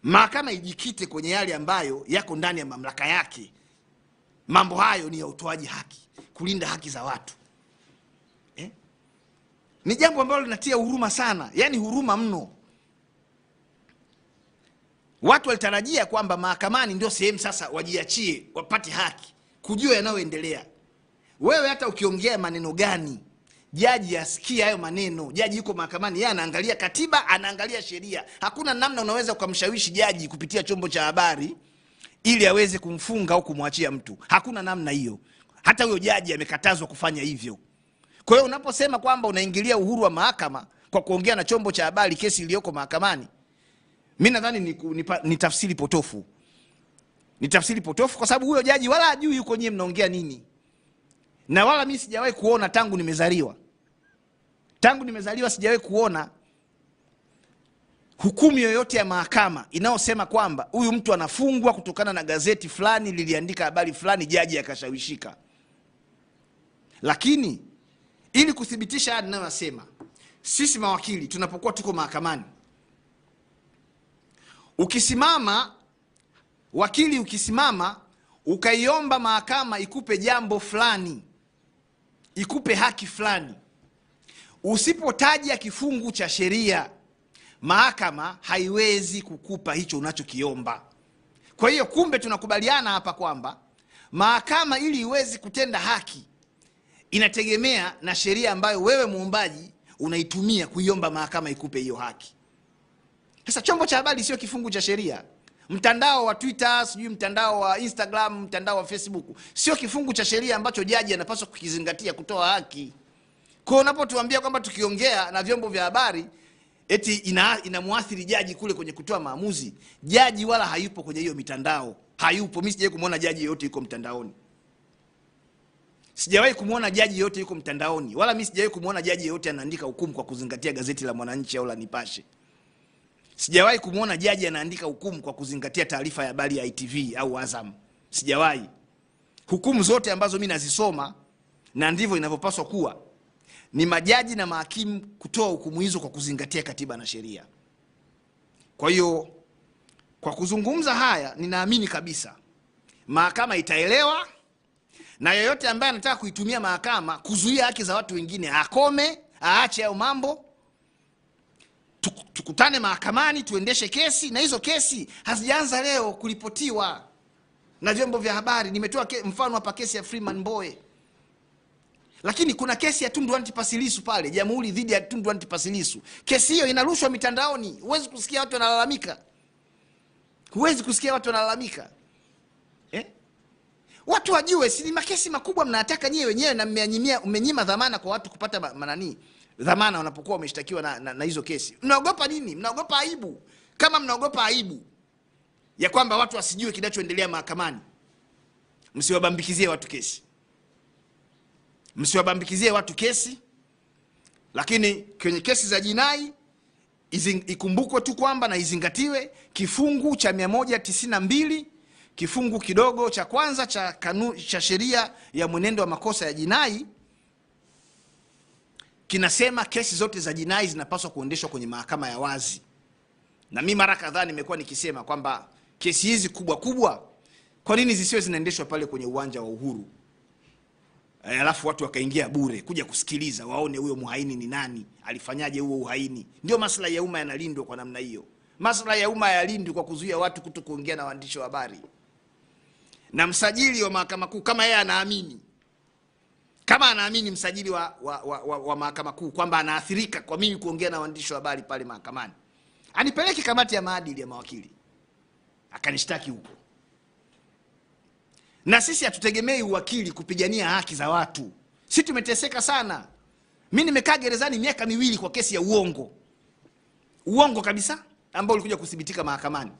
Mahakama ijikite kwenye yale ambayo yako ndani ya mamlaka yake. Mambo hayo ni ya utoaji haki, kulinda haki za watu. Ni jambo ambalo linatia huruma sana, yani huruma mno. Watu walitarajia kwamba mahakamani ndio sehemu sasa wajiachie, wapate haki, kujua yanayoendelea. Wewe hata ukiongea maneno gani, jaji asikie hayo maneno. Jaji yuko mahakamani, yeye anaangalia katiba, anaangalia sheria. Hakuna namna unaweza kumshawishi jaji kupitia chombo cha habari ili aweze kumfunga au kumwachia mtu. Hakuna namna hiyo. Hata huyo jaji amekatazwa kufanya hivyo. Kwa hiyo unaposema kwamba unaingilia uhuru wa mahakama kwa kuongea na chombo cha habari kesi iliyoko mahakamani, mimi nadhani ni tafsiri potofu. Ni tafsiri potofu kwa sababu huyo jaji wala hajui yuko nyewe mnaongea nini. Na wala mimi sijawahi kuona tangu nimezaliwa. Tangu nimezaliwa sijawahi kuona hukumu yoyote ya mahakama inayosema kwamba huyu mtu anafungwa kutokana na gazeti fulani liliandika habari fulani, jaji akashawishika. Lakini ili kuthibitisha hadi ninayosema, sisi mawakili tunapokuwa tuko mahakamani, wakili ukisimama ukaiomba mahakama ikupe jambo fulani, ikupe haki fulani, usipotaja kifungu cha sheria, mahakama haiwezi kukupa hicho unachokiomba. Kwa hiyo kumbe tunakubaliana hapa kwamba mahakama ili iweze kutenda haki inategemea na sheria ambayo wewe muombaji unaitumia kuiomba mahakama ikupe hiyo haki. Sasa chombo cha habari sio kifungu cha sheria. Mtandao wa Twitter, sijui mtandao wa Instagram, mtandao wa Facebook, sio kifungu cha sheria ambacho jaji anapaswa kukizingatia kutoa haki. Kwa unapotuambia kwamba tukiongea na vyombo vya habari eti inamuathiri jaji kule kwenye kutoa maamuzi, jaji wala hayupo kwenye hiyo mitandao. Hayupo. Mimi sijawahi kumuona jaji yote yuko mtandaoni. Sijawahi kumuona jaji yote yuko mtandaoni, wala mimi sijawahi kumuona jaji yote anaandika hukumu kwa kuzingatia gazeti la Mwananchi au la Nipashe. Sijawahi kumuona jaji anaandika hukumu kwa kuzingatia taarifa ya habari ya ITV au Azam. Sijawahi. Hukumu zote ambazo mimi nazisoma, na ndivyo inavyopaswa kuwa, ni majaji na mahakimu kutoa hukumu hizo kwa kuzingatia katiba na sheria. Kwa hiyo kwa kuzungumza haya, ninaamini kabisa mahakama itaelewa, na yeyote ambaye anataka kuitumia mahakama kuzuia haki za watu wengine akome, aache hayo mambo. Tukutane mahakamani, tuendeshe kesi, na hizo kesi hazijaanza leo kuripotiwa na vyombo vya habari. Nimetoa mfano hapa, kesi ya Freeman Mbowe. Lakini kuna kesi ya Tundu Antipas Lissu pale, Jamhuri dhidi ya Tundu Antipas Lissu. Kesi hiyo inarushwa mitandaoni. Huwezi kusikia watu wanalalamika. Huwezi kusikia watu wanalalamika. Watu wajue si makesi makubwa mnataka nyewe wenyewe, na mmenyima dhamana kwa watu kupata dhamana wanapokuwa wameshtakiwa na hizo kesi. Mnaogopa nini? Mnaogopa aibu. Kama mnaogopa aibu ya kwamba watu wasijue kinachoendelea mahakamani, msiwabambikizie watu kesi. Msiwabambikizie watu kesi. Lakini kwenye kesi za jinai ikumbukwe tu kwamba na izingatiwe kifungu cha 192 kifungu kidogo cha kwanza cha sheria ya mwenendo wa makosa ya jinai kinasema kesi zote za jinai zinapaswa kuendeshwa kwenye mahakama ya wazi. Na mimi mara kadhaa nimekuwa nikisema kwamba kesi hizi kubwa kubwa, kwa nini zisiwe zinaendeshwa pale kwenye uwanja wa Uhuru? Alafu watu wakaingia bure kuja kusikiliza, waone huyo muhaini ni nani, alifanyaje huo uhaini. Ndio maslahi ya umma yanalindwa kwa namna hiyo. Maslahi ya umma hayalindwi kwa kuzuia watu kutokuongea na waandishi wa habari. Na msajili wa mahakama kuu kama yeye anaamini, kama anaamini msajili wa mahakama kuu kwamba anaathirika kwa mimi kuongea na waandishi wa habari pale mahakamani, anipeleke kamati ya maadili ya mawakili akanishtaki huko. Na sisi hatutegemei uwakili kupigania haki za watu. Sisi tumeteseka sana. Mimi nimekaa gerezani miaka 2 kwa kesi ya uongo. Uongo kabisa ambao ulikuja kudhibitika mahakamani.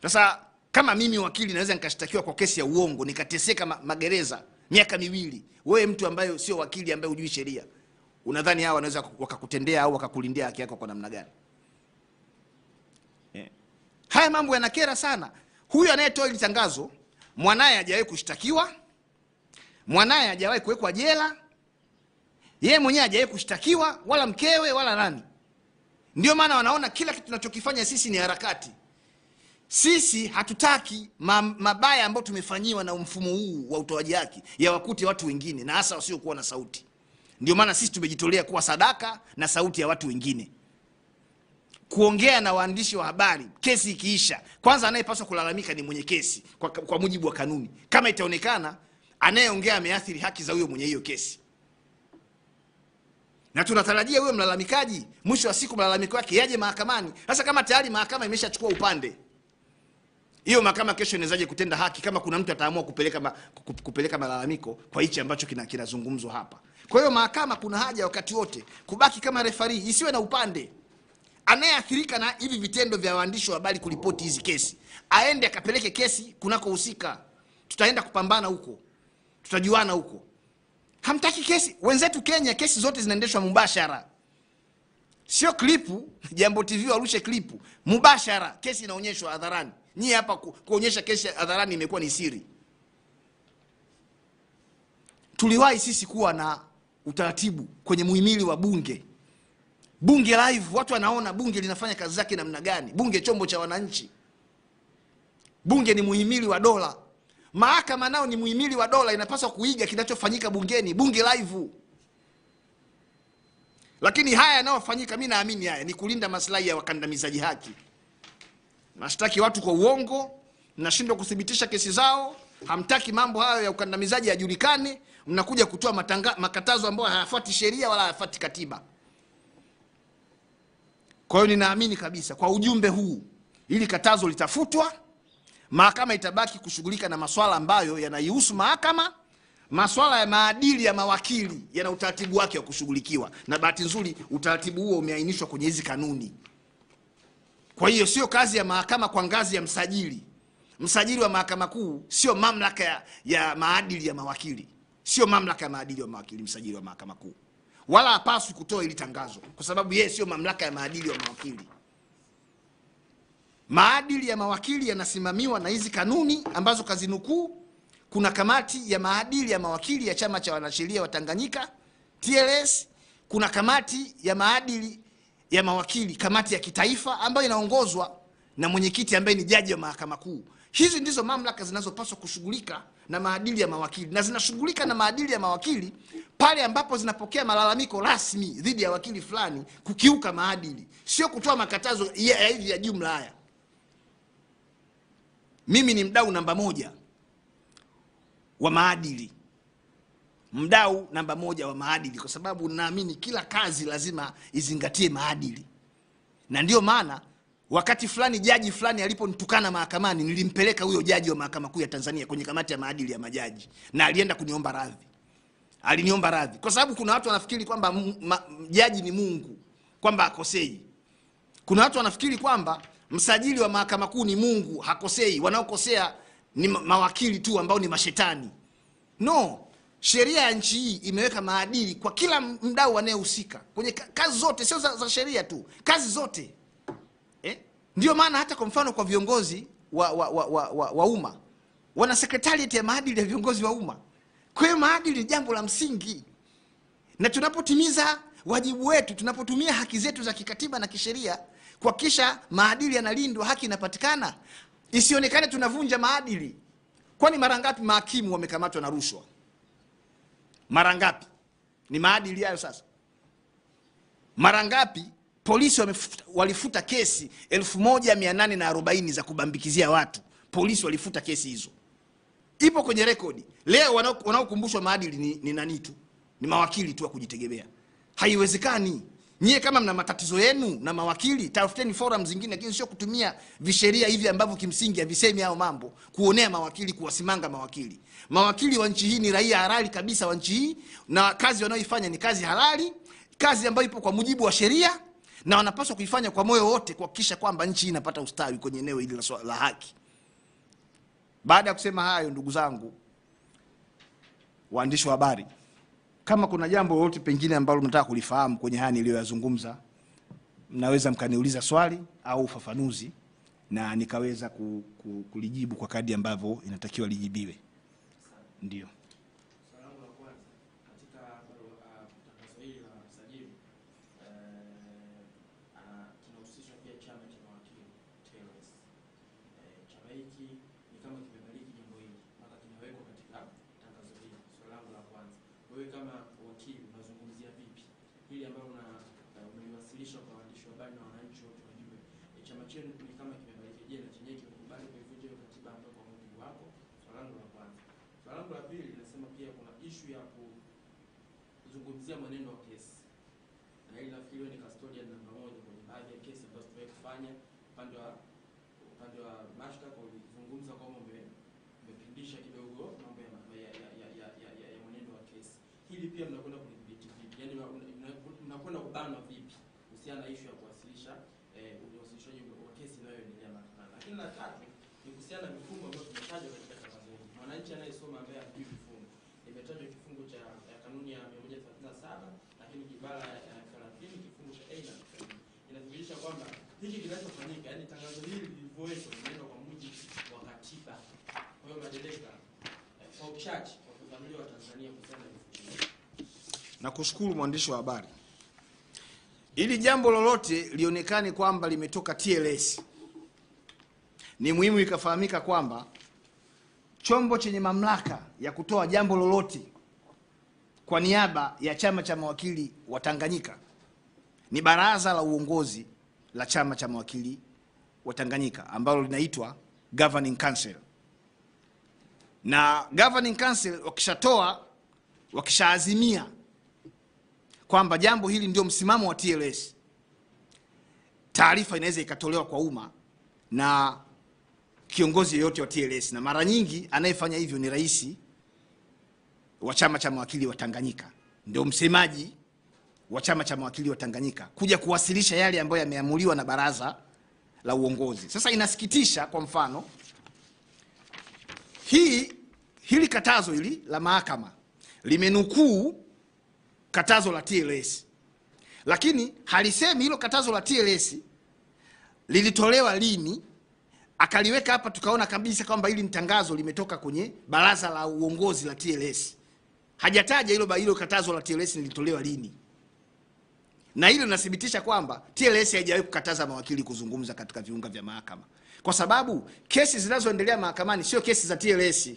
Sasa kama mimi wakili naweza nikashtakiwa kwa kesi ya uongo nikateseka magereza miaka 2, wewe mtu ambaye sio wakili ambaye hujui sheria, unadhani hawa wanaweza wakakutendea au wakakulindia haki yako kwa namna gani? Haya mambo yanakera sana. Huyu anayetoa hili tangazo, mwanae hajawahi kushtakiwa, mwanae hajawahi kuwekwa jela, yeye mwenyewe hajawahi kushtakiwa, wala mkewe wala nani. Ndio maana wanaona kila kitu tunachokifanya sisi ni harakati. Sisi hatutaki mabaya ambayo tumefanyiwa na mfumo huu wa utoaji haki ya wakute watu wengine, na hasa wasiokuwa na sauti. Ndio maana sisi tumejitolea kuwa sadaka na sauti ya watu wengine, kuongea na waandishi wa habari. Kesi ikiisha, kwanza anayepaswa kulalamika ni mwenye kesi kwa mujibu wa kanuni, kama itaonekana anayeongea ameathiri haki za huyo mwenye hiyo kesi. Na tunatarajia huyo mlalamikaji mwisho wa siku malalamiko yake yaje mahakamani. Sasa kama tayari mahakama imeshachukua upande, hiyo mahakama kesho inawezaje kutenda haki kama kuna mtu ataamua kupeleka malalamiko kwa hichi ambacho kinazungumzwa hapa? Kwa hiyo mahakama kuna haja wakati wote kubaki kama referee, isiwe na upande. Anayeathirika na hivi vitendo vya waandishi wa habari kuripoti hizi kesi, aende akapeleke kesi kunakohusika. Tutaenda kupambana huko, tutajuana huko. Hamtaki kesi? Wenzetu Kenya kesi zote zinaendeshwa mubashara, sio klipu. Jambo TV warushe klipu, mubashara kesi inaonyeshwa hadharani. Nyie hapa kuonyesha kesi hadharani imekuwa ni siri. Tuliwahi sisi kuwa na utaratibu kwenye muhimili wa bunge. Bunge live, watu wanaona bunge linafanya kazi zake namna gani. Bunge chombo cha wananchi. Bunge ni muhimili wa dola. Mahakama nao ni muhimili wa dola, inapaswa kuiga kinachofanyika bungeni. Bunge live. Lakini haya yanayofanyika, mimi naamini haya ni kulinda maslahi ya wakandamizaji haki. Mashtaki watu kwa uongo, mnashindwa kudhibitisha kesi zao, hamtaki mambo hayo ya ukandamizaji yajulikane, mnakuja kutoa makatazo ambayo hayafuati sheria wala hayafuati katiba. Kwa hiyo ninaamini kabisa kwa ujumbe huu, ili katazo litafutwa, mahakama itabaki kushughulika na masuala ambayo yanaihusu mahakama. Masuala ya maadili ya mawakili yana utaratibu wake wa kushughulikiwa, na bahati nzuri utaratibu huo umeainishwa kwenye hizi kanuni. Kwa hiyo sio kazi ya mahakama kwa ngazi ya msajili. Msajili wa mahakama kuu sio mamlaka ya maadili ya mawakili. Sio mamlaka ya maadili ya mawakili msajili wa mahakama kuu. Wala hapaswi kutoa ili tangazo kwa sababu yeye sio mamlaka ya maadili ya mawakili. Maadili ya mawakili yanasimamiwa na hizi kanuni ambazo kazinukuu. Kuna kamati ya maadili ya mawakili ya Chama cha Wanasheria wa Tanganyika TLS, kuna kamati ya maadili ya mawakili, kamati ya kitaifa ambayo inaongozwa na mwenyekiti ambaye ni jaji wa mahakama kuu. Hizi ndizo mamlaka zinazopaswa kushughulika na maadili ya mawakili, na zinashughulika na maadili ya mawakili pale ambapo zinapokea malalamiko rasmi dhidi ya wakili fulani kukiuka maadili, sio kutoa makatazo ya hivi ya jumla haya. Mimi ni mdau namba 1 wa maadili. Mdau namba 1 wa maadili kwa sababu naamini kila kazi lazima izingatie maadili. Na ndio maana wakati fulani jaji fulani aliponitukana mahakamani, nilimpeleka huyo jaji wa mahakama kuu ya Tanzania kwenye kamati ya maadili ya majaji, na alienda kuniomba radhi. Aliniomba radhi kwa sababu kuna watu wanafikiri kwamba jaji ni Mungu, kwamba hakosei. Kuna watu wanafikiri kwamba msajili wa mahakama kuu ni Mungu, hakosei. Wanaokosea ni mawakili tu ambao ni mashetani. No, sheria ya nchi hii imeweka maadili kwa kila mdau anayehusika kwenye kazi zote, sio za sheria tu, kazi zote. Ndio maana hata kwa mfano kwa viongozi wa umma wana secretariat ya maadili ya viongozi wa umma. Kwa hiyo maadili ni jambo la msingi, na tunapotimiza wajibu wetu, tunapotumia haki zetu za kikatiba na kisheria kuhakikisha maadili yanalindwa, haki inapatikana, isionekane tunavunja maadili. Kwani mara ngapi mahakimu wamekamatwa na rushwa? Mara ngapi? Ni maadili hayo sasa? Mara ngapi polisi walifuta kesi 1840 za kubambikizia watu? Polisi walifuta kesi hizo, ipo kwenye rekodi. Leo wanaokumbushwa maadili ni nani tu? Ni mawakili tu wa kujitegemea. Haiwezekani. Nyie kama mna matatizo yenu na mawakili, tafuteni forum zingine, lakini sio kutumia visheria hivi ambavyo kimsingi havisemi hao mambo, kuonea mawakili, kuwasimanga mawakili. Mawakili wa nchi hii ni raia halali kabisa wa nchi hii, na kazi wanaoifanya ni kazi halali, kazi ambayo ipo kwa mujibu wa sheria, na wanapaswa kuifanya kwa moyo wote kuhakikisha kwamba nchi hii inapata ustawi kwenye eneo hili la haki. Baada ya kusema hayo, ndugu zangu waandishi wa habari, kama kuna jambo lolote pengine ambalo mnataka kulifahamu kwenye haya niliyoyazungumza, mnaweza mkaniuliza swali au ufafanuzi na nikaweza kulijibu kwa kadri ambavyo inatakiwa lijibiwe. Ndio.
Swali la kwanza, katika tangazo hili la msajili tunahusisha pia chama cha mawakili TLS. Chama hiki ni kama kimebariki jambo hili mpaka kinawekwa katika tangazo hili. Swali langu la kwanza, wewe kama wakili unazungumzia vipi hili ambalo umeliwasilisha kwa waandishi wa habari na wananchi wote wajue chama chenu ni kama kimebariki? Je, na chenyewe kimekubali kuivunja hiyo katiba ambayo kwa mujibu wako? Swali langu la kwanza. Swali langu la pili, nasema pia kuna issue ya kuzungumzia mwenendo wa kesi, na hili nafikiri ni custodian namba 1 kwenye baadhi ya kesi ambazo tumewahi kufanya. Upande wa mashtaka ulizungumza kwamba umepindisha kidogo mambo ya mwenendo wa kesi. Hili pia mnakwenda kulidhibiti vipi? Yaani mnakwenda kubanwa vipi kuhusiana na issue ya kuwasilisha uwasilishaji wa kesi inayoendelea mahakamani? Lakini la tatu ni kuhusiana na vifungu ambavyo tumetajwa katika tangazo hili. Mwananchi anayesoma ambaye hajui vifungu, imetajwa kifungu cha kanuni ya 137, lakini ibara ya 30 kifungu cha A na B inathibitisha kwamba hiki kinachofanyika, yani tangazo hili lilivyowekwa neno kwa mujibu wa katiba. Kwa hiyo madereka kwa uchache kwa kufamilia wa Tanzania kuhusiana na vifungu.
Nakushukuru mwandishi wa habari. Ili jambo lolote lionekane kwamba limetoka TLS, ni muhimu ikafahamika kwamba chombo chenye mamlaka ya kutoa jambo lolote kwa niaba ya chama cha mawakili wa Tanganyika ni baraza la uongozi la chama cha mawakili wa Tanganyika ambalo linaitwa Governing Council. Na Governing Council wakishaazimia kwamba jambo hili ndio msimamo wa TLS, taarifa inaweza ikatolewa kwa umma na kiongozi yeyote wa TLS, na mara nyingi anayefanya hivyo ni rais wa chama cha mawakili wa Tanganyika, ndio msemaji wa chama cha mawakili wa Tanganyika, kuja kuwasilisha yale ambayo yameamuliwa na baraza la uongozi. Sasa inasikitisha, kwa mfano hili katazo hili la mahakama limenukuu katazo la TLS, lakini halisemi hilo katazo la TLS lilitolewa lini, akaliweka hapa tukaona kabisa kwamba hili tangazo limetoka kwenye baraza la uongozi la TLS. Hajataja hilo katazo la TLS lilitolewa lini. Na hilo linathibitisha kwamba TLS haijawahi kukataza mawakili kuzungumza katika viunga vya mahakama, kwa sababu kesi zinazoendelea mahakamani sio kesi za TLS,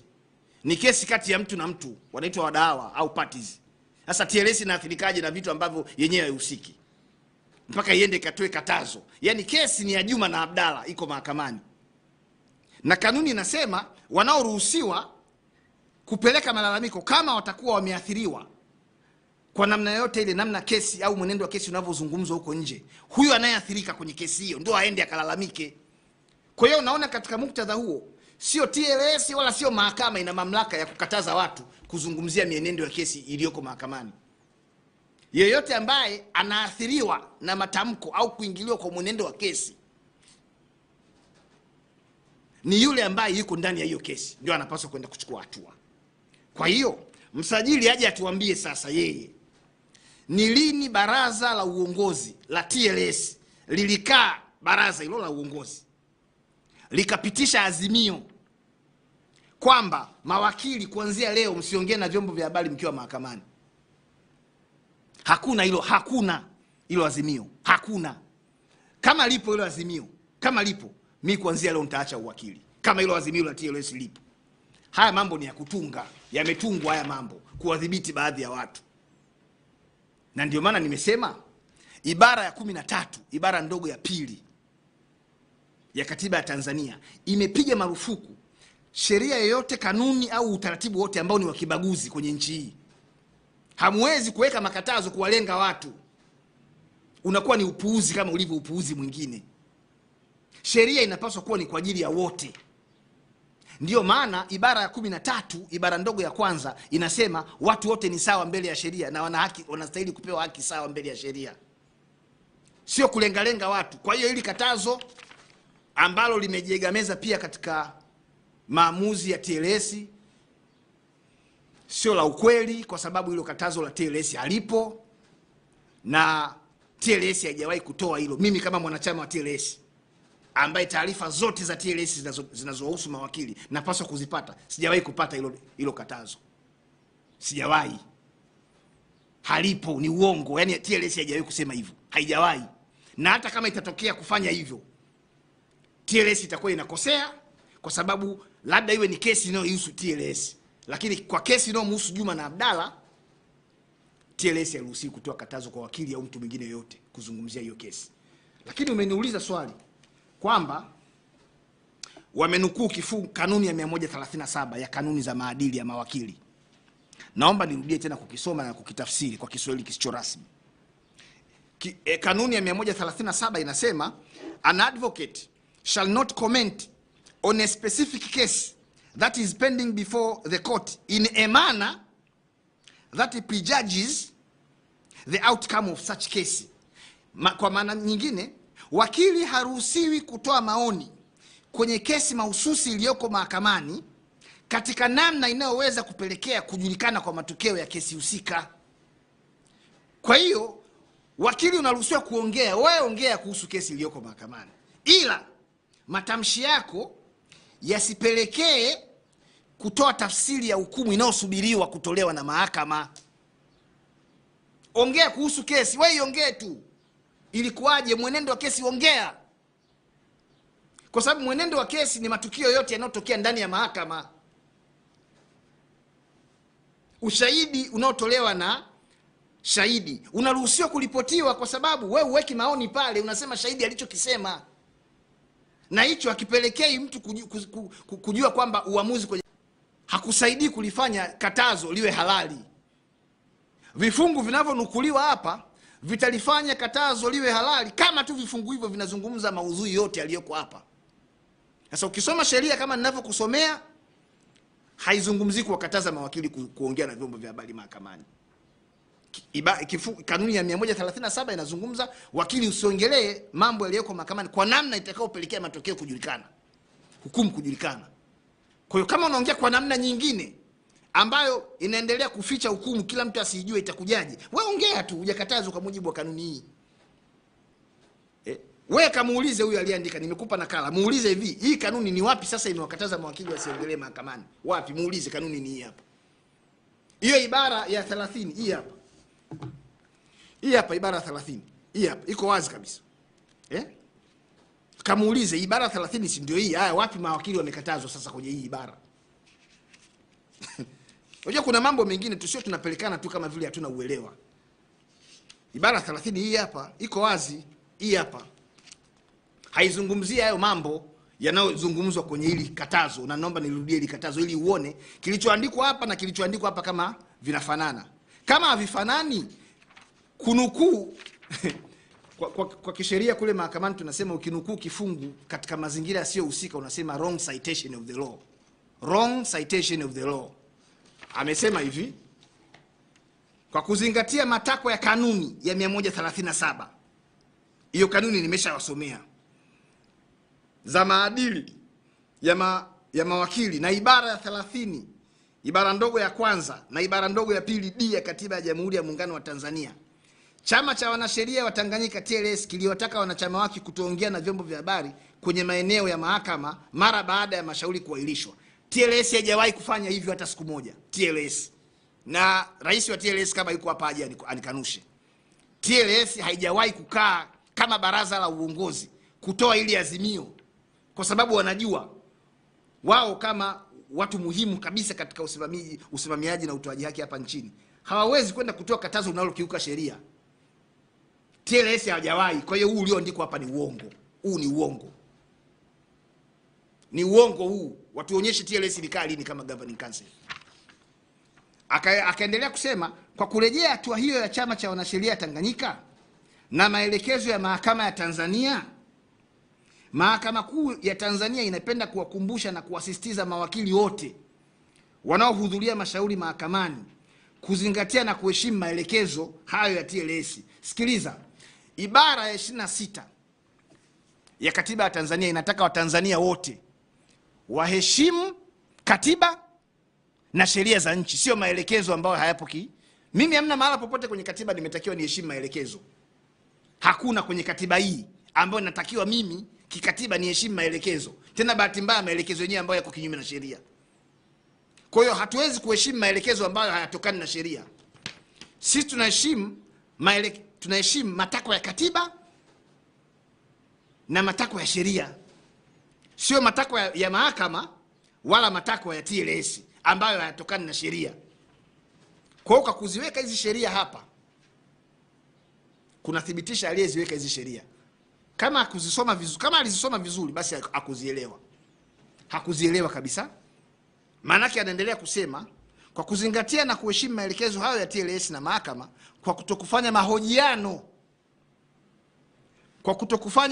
ni kesi kati ya mtu na mtu, wanaitwa wadawa au parties. Sasa TLS inaathirikaje na vitu ambavyo yenyewe haihusiki mpaka iende katoe katazo? Yani kesi ni ya Juma na Abdalla, iko mahakamani, na kanuni inasema wanaoruhusiwa kupeleka malalamiko kama watakuwa wameathiriwa kwa namna yote ile, namna kesi au mwenendo wa kesi unavyozungumzwa huko nje, huyo anayeathirika kwenye kesi hiyo ndio aende akalalamike. Kwa hiyo unaona, katika muktadha huo sio TLS wala sio mahakama ina mamlaka ya kukataza watu kuzungumzia mienendo ya kesi iliyoko mahakamani. Yeyote ambaye anaathiriwa na matamko au kuingiliwa kwa mwenendo wa kesi ni yule ambaye yuko ndani ya hiyo kesi, ndio anapaswa kwenda kuchukua hatua. Kwa hiyo msajili aje atuambie sasa yeye ni lini baraza la uongozi la TLS lilikaa, baraza hilo la uongozi likapitisha azimio kwamba mawakili kuanzia leo msiongee na vyombo vya habari mkiwa mahakamani. Hakuna hilo azimio, hakuna. Kama lipo hilo azimio, kama lipo, mimi kuanzia leo nitaacha uwakili. Kama hilo azimio la TLS lipo, haya mambo ni ya kutunga, yametungwa haya mambo kuwadhibiti baadhi ya watu. Na ndio maana nimesema ibara ya 13 ibara ndogo ya pili ya katiba ya Tanzania imepiga marufuku sheria yoyote, kanuni au utaratibu wote ambao ni wa kibaguzi kwenye nchi hii. Hamwezi kuweka makatazo kuwalenga watu, unakuwa ni upuuzi kama ulivyo upuuzi mwingine. Sheria inapaswa kuwa ni kwa ajili ya wote. Ndio maana ibara ya 13 ibara ndogo ya kwanza inasema watu wote ni sawa mbele ya sheria na wana haki, wanastahili kupewa haki sawa mbele ya sheria, sio kulengalenga watu. Kwa hiyo hili katazo ambalo limejiegameza pia katika maamuzi ya TLS sio la ukweli, kwa sababu hilo katazo la TLS halipo na TLS haijawahi kutoa hilo. Mimi kama mwanachama wa TLS ambaye taarifa zote za TLS zinazohusu mawakili napaswa kuzipata, sijawahi kupata hilo katazo. Sijawahi. Halipo, ni uongo. Yani TLS haijawahi kusema hivyo, haijawahi. Na hata kama itatokea kufanya hivyo, TLS itakuwa inakosea, kwa sababu labda iwe ni kesi inayohusu TLS, lakini kwa kesi inayomhusu Juma na Abdalla, TLS hairuhusi kutoa katazo kwa wakili au mtu mwingine yote kuzungumzia hiyo kesi. Lakini umeniuliza swali kwamba wamenukuu kifungu kanuni ya 137 ya kanuni za maadili ya mawakili. Naomba nirudie tena kukisoma na kukitafsiri kwa Kiswahili kisicho rasmi. Kanuni ya 137 inasema, an advocate shall not comment on a specific case that is pending before the court in a manner that prejudges the outcome of such case. Kwa maana nyingine, wakili haruhusiwi kutoa maoni kwenye kesi mahususi iliyoko mahakamani katika namna inayoweza kupelekea kujulikana kwa matokeo ya kesi husika. Kwa hiyo wakili unaruhusiwa kuongea, wewe ongea kuhusu kesi iliyoko mahakamani, ila matamshi yako yasipelekee kutoa tafsiri ya hukumu inayosubiriwa kutolewa na mahakama. Ongea kuhusu kesi, wewe iongee tu. Ilikuwaje, mwenendo wa kesi ongea. Kwa sababu mwenendo wa kesi ni matukio yote yanayotokea ndani ya mahakama. Ushahidi unaotolewa na shahidi unaruhusiwa kuripotiwa, kwa sababu wewe uweki maoni pale, unasema shahidi alichokisema. Na hicho hakipelekei mtu kujua kwamba uamuzi kwenye hakusaidii kulifanya katazo liwe halali. Vifungu vinavyonukuliwa hapa vitalifanya katazo liwe halali kama tu vifungu hivyo vinazungumza maudhui yote yaliyoko hapa. Sasa ukisoma sheria kama ninavyokusomea, haizungumzii kuwakataza mawakili kuongea na vyombo vya habari mahakamani. Kanuni ya 137 inazungumza wakili usiongelee mambo yaliyoko mahakamani kwa namna itakayopelekea matokeo kujulikana, hukumu kujulikana. Kwa hiyo kama unaongea kwa namna nyingine ambayo inaendelea kuficha hukumu, kila mtu asijue itakujaje, wewe ongea tu, hujakatazwa kwa mujibu wa kanuni hii. Wewe kamuulize huyu aliyeandika, nimekupa nakala, muulize hivi, hii kanuni ni wapi sasa imewakataza mawakili wasiongelee mahakamani? Wapi? Muulize, kanuni ni hii hapa. Hiyo ibara ya 30 hii hapa. Hii hapa ibara ya 30. Hii hapa iko wazi kabisa. Kamuulize ibara 30 si ndio hii? Haya, wapi mawakili wamekatazwa sasa kwenye hii ibara? Unajua kuna mambo mengine tusio tunapelekana tu kama vile hatuna uelewa. Ibara 30 hii hapa iko wazi, hii hapa. Haizungumzia hayo mambo yanayozungumzwa kwenye hili katazo, na naomba nirudie hili katazo ili uone kilichoandikwa hapa na kilichoandikwa hapa kama vinafanana. Kama havifanani, kunukuu kwa kisheria kule mahakamani tunasema ukinukuu kifungu katika mazingira yasiyohusika unasema wrong citation of the law. Wrong citation of the law. Amesema hivi, kwa kuzingatia matakwa ya kanuni ya 137. Hiyo kanuni nimeshawasomea. Za maadili ya mawakili na ibara ya 30, ibara ndogo ya kwanza na ibara ndogo ya pili D ya Katiba ya Jamhuri ya Muungano wa Tanzania. Chama cha Wanasheria wa Tanganyika TLS kiliwataka wanachama wake kutoongea na vyombo vya habari kwenye maeneo ya mahakama mara baada ya mashauri kuahirishwa. TLS haijawahi kufanya hivyo hata siku moja. TLS. Na rais wa TLS kama yuko hapa aje anikanushe. TLS haijawahi kukaa kama baraza la uongozi kutoa ili azimio, kwa sababu wanajua wao kama watu muhimu kabisa katika usimamiaji na utoaji haki hapa nchini hawawezi kwenda kutoa katazo linalokiuka sheria. TLS hawajawahi. Kwa hiyo huu ulioandikwa hapa ni uongo. Huu ni uongo. Ni uongo huu. Watuonyeshe TLS ilikaa lini kama governing council. Akaendelea kusema, kwa kurejea hatua hiyo ya chama cha wanasheria Tanganyika na maelekezo ya mahakama ya Tanzania, Mahakama Kuu ya Tanzania inapenda kuwakumbusha na kuwasisitiza mawakili wote wanaohudhuria mashauri mahakamani kuzingatia na kuheshimu maelekezo hayo ya TLS. Sikiliza, ibara ya 26 ya Katiba ya Tanzania inataka Watanzania wote waheshimu katiba na sheria za nchi, sio maelekezo ambayo hayapo mimi hamna mahala popote kwenye katiba nimetakiwa niheshimu maelekezo. Hakuna kwenye katiba hii ambayo natakiwa mimi kikatiba niheshimu maelekezo. Tena bahati mbaya maelekezo yenyewe ambayo yako kinyume na sheria. Kwa hiyo hatuwezi kuheshimu maelekezo ambayo hayatokani na sheria. Sisi tunaheshimu matakwa ya katiba na matakwa ya sheria, sio matakwa ya mahakama wala matakwa ya TLS ambayo hayatokani na sheria. Kwa hiyo kuziweka hizi sheria hapa kunathibitisha aliyeziweka hizi sheria kama akuzisoma vizuri, kama alizisoma vizuri basi akuzielewa. Hakuzielewa kabisa. Maana yake anaendelea kusema, kwa kuzingatia na kuheshimu maelekezo hayo ya TLS na mahakama, kwa kutokufanya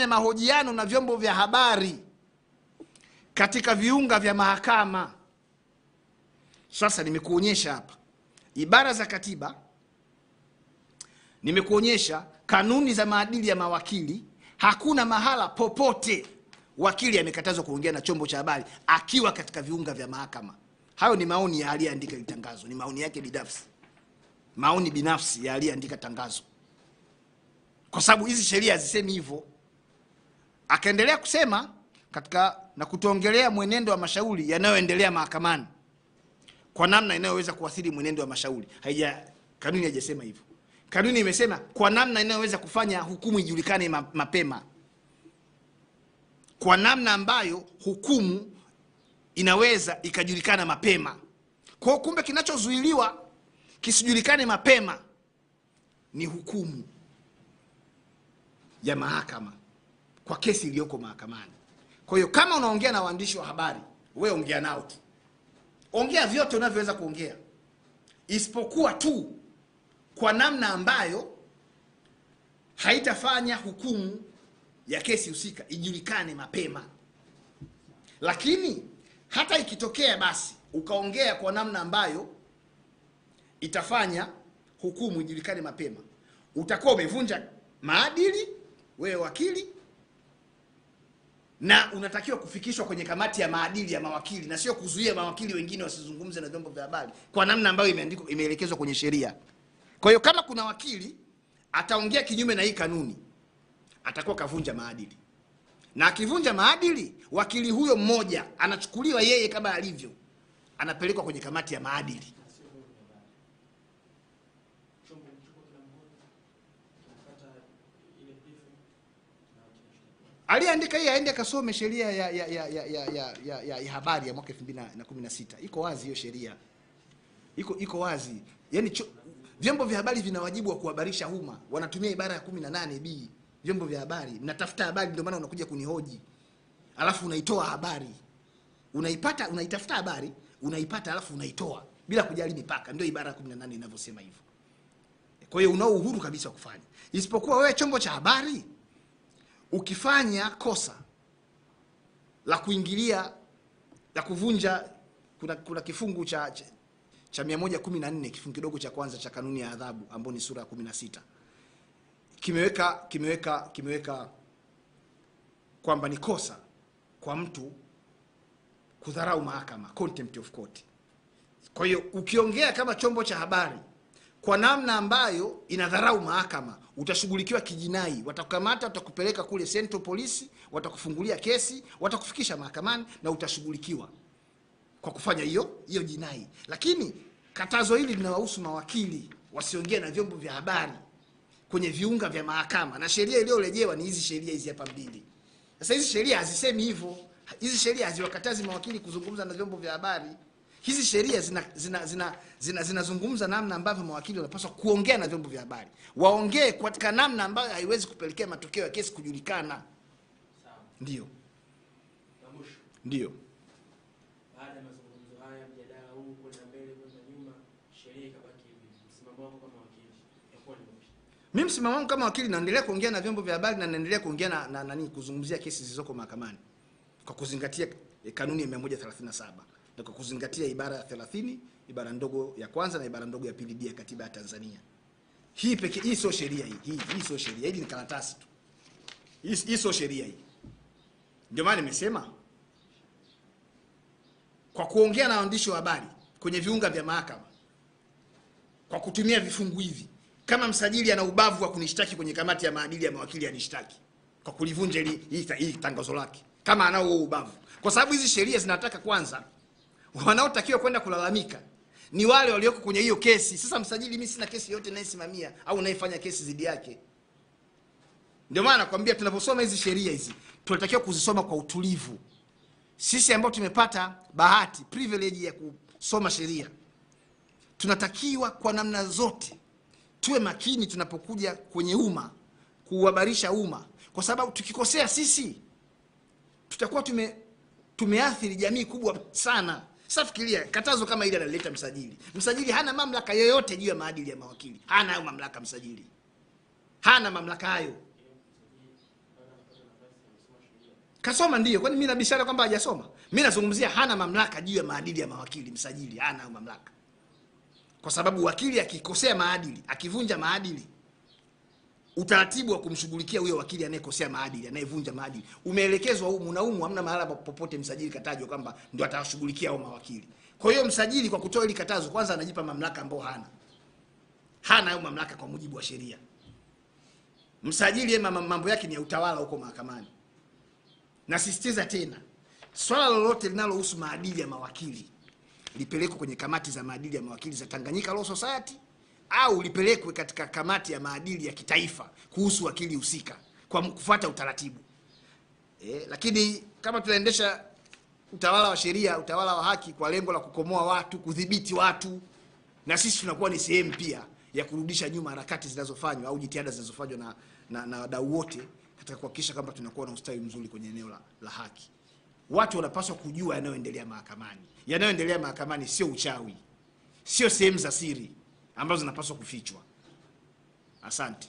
mahojiano na vyombo vya habari katika viunga vya mahakama. Sasa nimekuonyesha hapa ibara za katiba, nimekuonyesha kanuni za maadili ya mawakili. Hakuna mahala popote wakili amekatazwa kuongea na chombo cha habari akiwa katika viunga vya mahakama. Hayo ni maoni ya aliyeandika ile tangazo, ni maoni yake binafsi. Maoni binafsi ya aliyeandika tangazo. Kwa sababu hizi sheria hazisemi hivyo. Akaendelea kusema katika na kutongelea mwenendo wa mashauri yanayoendelea mahakamani kwa namna inayoweza kuathiri mwenendo wa mashauri. Kanuni haijasema hivyo. Kanuni imesema kwa namna inayoweza kufanya hukumu ijulikane mapema. Kwa namna ambayo hukumu inaweza ikajulikana mapema. Kwa kumbe kinachozuiliwa kisijulikane mapema ni hukumu ya mahakama kwa kesi iliyoko mahakamani. Kwa hiyo kama unaongea na waandishi wa habari, wewe ongea nao tu. Ongea vyote unavyoweza kuongea. Isipokuwa tu kwa namna ambayo haitafanya hukumu ya kesi husika ijulikane mapema. Lakini hata ikitokea basi ukaongea kwa namna ambayo itafanya hukumu ijulikane mapema, utakuwa umevunja maadili wewe wakili, na unatakiwa kufikishwa kwenye kamati ya maadili ya mawakili, na sio kuzuia mawakili wengine wasizungumze na vyombo vya habari kwa namna ambayo imeelekezwa kwenye sheria. Kwa hiyo kama kuna wakili ataongea kinyume na hii kanuni, atakuwa kavunja maadili, na akivunja maadili, wakili huyo mmoja anachukuliwa yeye kama alivyo, anapelekwa kwenye kamati ya maadili. Aliandika hii aende kasome sheria ya habari ya mwaka 2016. Iko wazi hiyo sheria. Iko wazi. Yaani vyombo vya habari vina wajibu wa kuhabarisha umma. Wanatumia ibara ya 18B. Vyombo vya habari, mnatafuta habari, ndio maana unakuja kunihoji. Alafu unaitoa habari. Unaitafuta habari, unaipata alafu unaitoa bila kujali mipaka. Ndio ibara ya 18 inavyosema hivyo. Kwa hiyo unao uhuru kabisa wa kufanya. Isipokuwa wewe chombo cha habari ukifanya kosa la kuingilia, la kuvunja, kuna kifungu cha 114 kifungu kidogo cha kwanza cha kanuni ya adhabu ambayo ni sura ya 16. Kimeweka kwamba ni kosa kwa mtu kudharau mahakama, contempt of court. Kwa hiyo ukiongea kama chombo cha habari kwa namna ambayo inadharau mahakama, utashughulikiwa kijinai. Watakukamata, watakupeleka kule Central Police, watakufungulia kesi, watakufikisha mahakamani na utashughulikiwa kwa kufanya hiyo jinai. Lakini katazo hili linawahusu mawakili wasiongee na vyombo vya habari kwenye viunga vya mahakama, na sheria iliyorejewa ni hizi sheria hizi hapa mbili. Sasa hizi sheria hazisemi hivyo. Hizi sheria haziwakatazi mawakili kuzungumza na vyombo vya habari. Hizi sheria zinazungumza namna ambavyo mawakili wanapaswa kuongea na vyombo vya habari. Waongee katika namna ambayo haiwezi kupelekea matokeo ya kesi kujulikana.
Sawa.
Ndio.
Na mwisho.
Ndio.
Baada ya mazungumzo haya, mjadala huu kwenda mbele kwenda nyuma, sheria ikabaki hivi. Msimamo wako kama wakili yakuwa ni upi?
Mimi msimamo wangu kama wakili, naendelea kuongea na vyombo vya habari na naendelea kuongea na kuzungumzia kesi zilizoko mahakamani kwa kuzingatia kanuni ya 137. Na kwa kuzingatia ibara ya 30, ibara ndogo ya kwanza na ibara ndogo ya pili ya katiba ya Tanzania. Hii sio sheria hii. Hii sio sheria. Hii ni karatasi tu. Hii sio sheria hii. Ndio maana nimesema kwa kuongea na waandishi wa habari kwenye viunga vya mahakama kwa kutumia vifungu hivi, kama msajili ana ubavu wa kunishtaki kwenye kamati ya maadili ya mawakili anishtaki kwa kulivunja hii tangazo lake, kama anao huo ubavu. Kwa sababu hizi sheria zinataka kwanza wanaotakiwa kwenda kulalamika ni wale walioko kwenye hiyo kesi. Sasa msajili, mimi sina kesi yote naisimamia au naifanya kesi dhidi yake. Ndio maana nakwambia tunaposoma hizi sheria hizi tunatakiwa kuzisoma kwa utulivu. Sisi ambao tumepata bahati, privilege ya kusoma sheria, tunatakiwa kwa namna zote tuwe makini tunapokuja kwenye umma, kuhabarisha umma, kwa sababu tukikosea sisi tutakuwa tumeathiri jamii kubwa sana. Sasa fikiria, katazo kama ile analeta msajili. Msajili hana mamlaka yoyote juu ya maadili ya mawakili. Hana hayo mamlaka msajili. Hana mamlaka hayo. Kasoma ndio, kwani mimi nabishana kwamba hajasoma? Mimi nazungumzia hana mamlaka juu ya maadili ya mawakili. Msajili hana hayo mamlaka. Kwa sababu wakili akikosea maadili, akivunja maadili, utaratibu wa kumshughulikia huyo wakili anayekosea maadili, anayevunja maadili umeelekezwa humu na humu. Hamna mahala popote msajili katajwa kwamba ndio atashughulikia hao mawakili. Kwa hiyo msajili kwa kutoa ile katazo kwanza anajipa mamlaka ambayo hana hayo mamlaka kwa mujibu wa sheria. Msajili mambo yake ni ya utawala huko mahakamani. Nasisitiza tena, swala lolote linalohusu maadili ya mawakili lipelekwe kwenye kamati za maadili ya mawakili za Tanganyika Law Society, au lipelekwe katika kamati ya maadili ya kitaifa kuhusu wakili husika kwa kufuata utaratibu. Lakini kama tunaendesha utawala wa sheria, utawala wa haki kwa lengo la kukomoa watu, kudhibiti watu, na sisi tunakuwa ni sehemu pia ya kurudisha nyuma harakati zinazofanywa au jitihada zinazofanywa na wadau wote katika kuhakikisha kwamba tunakuwa na ustawi mzuri kwenye eneo la haki. Watu wanapaswa kujua yanayoendelea mahakamani. Yanayoendelea mahakamani sio uchawi, sio sehemu za siri ambazo zinapaswa kufichwa. Asante.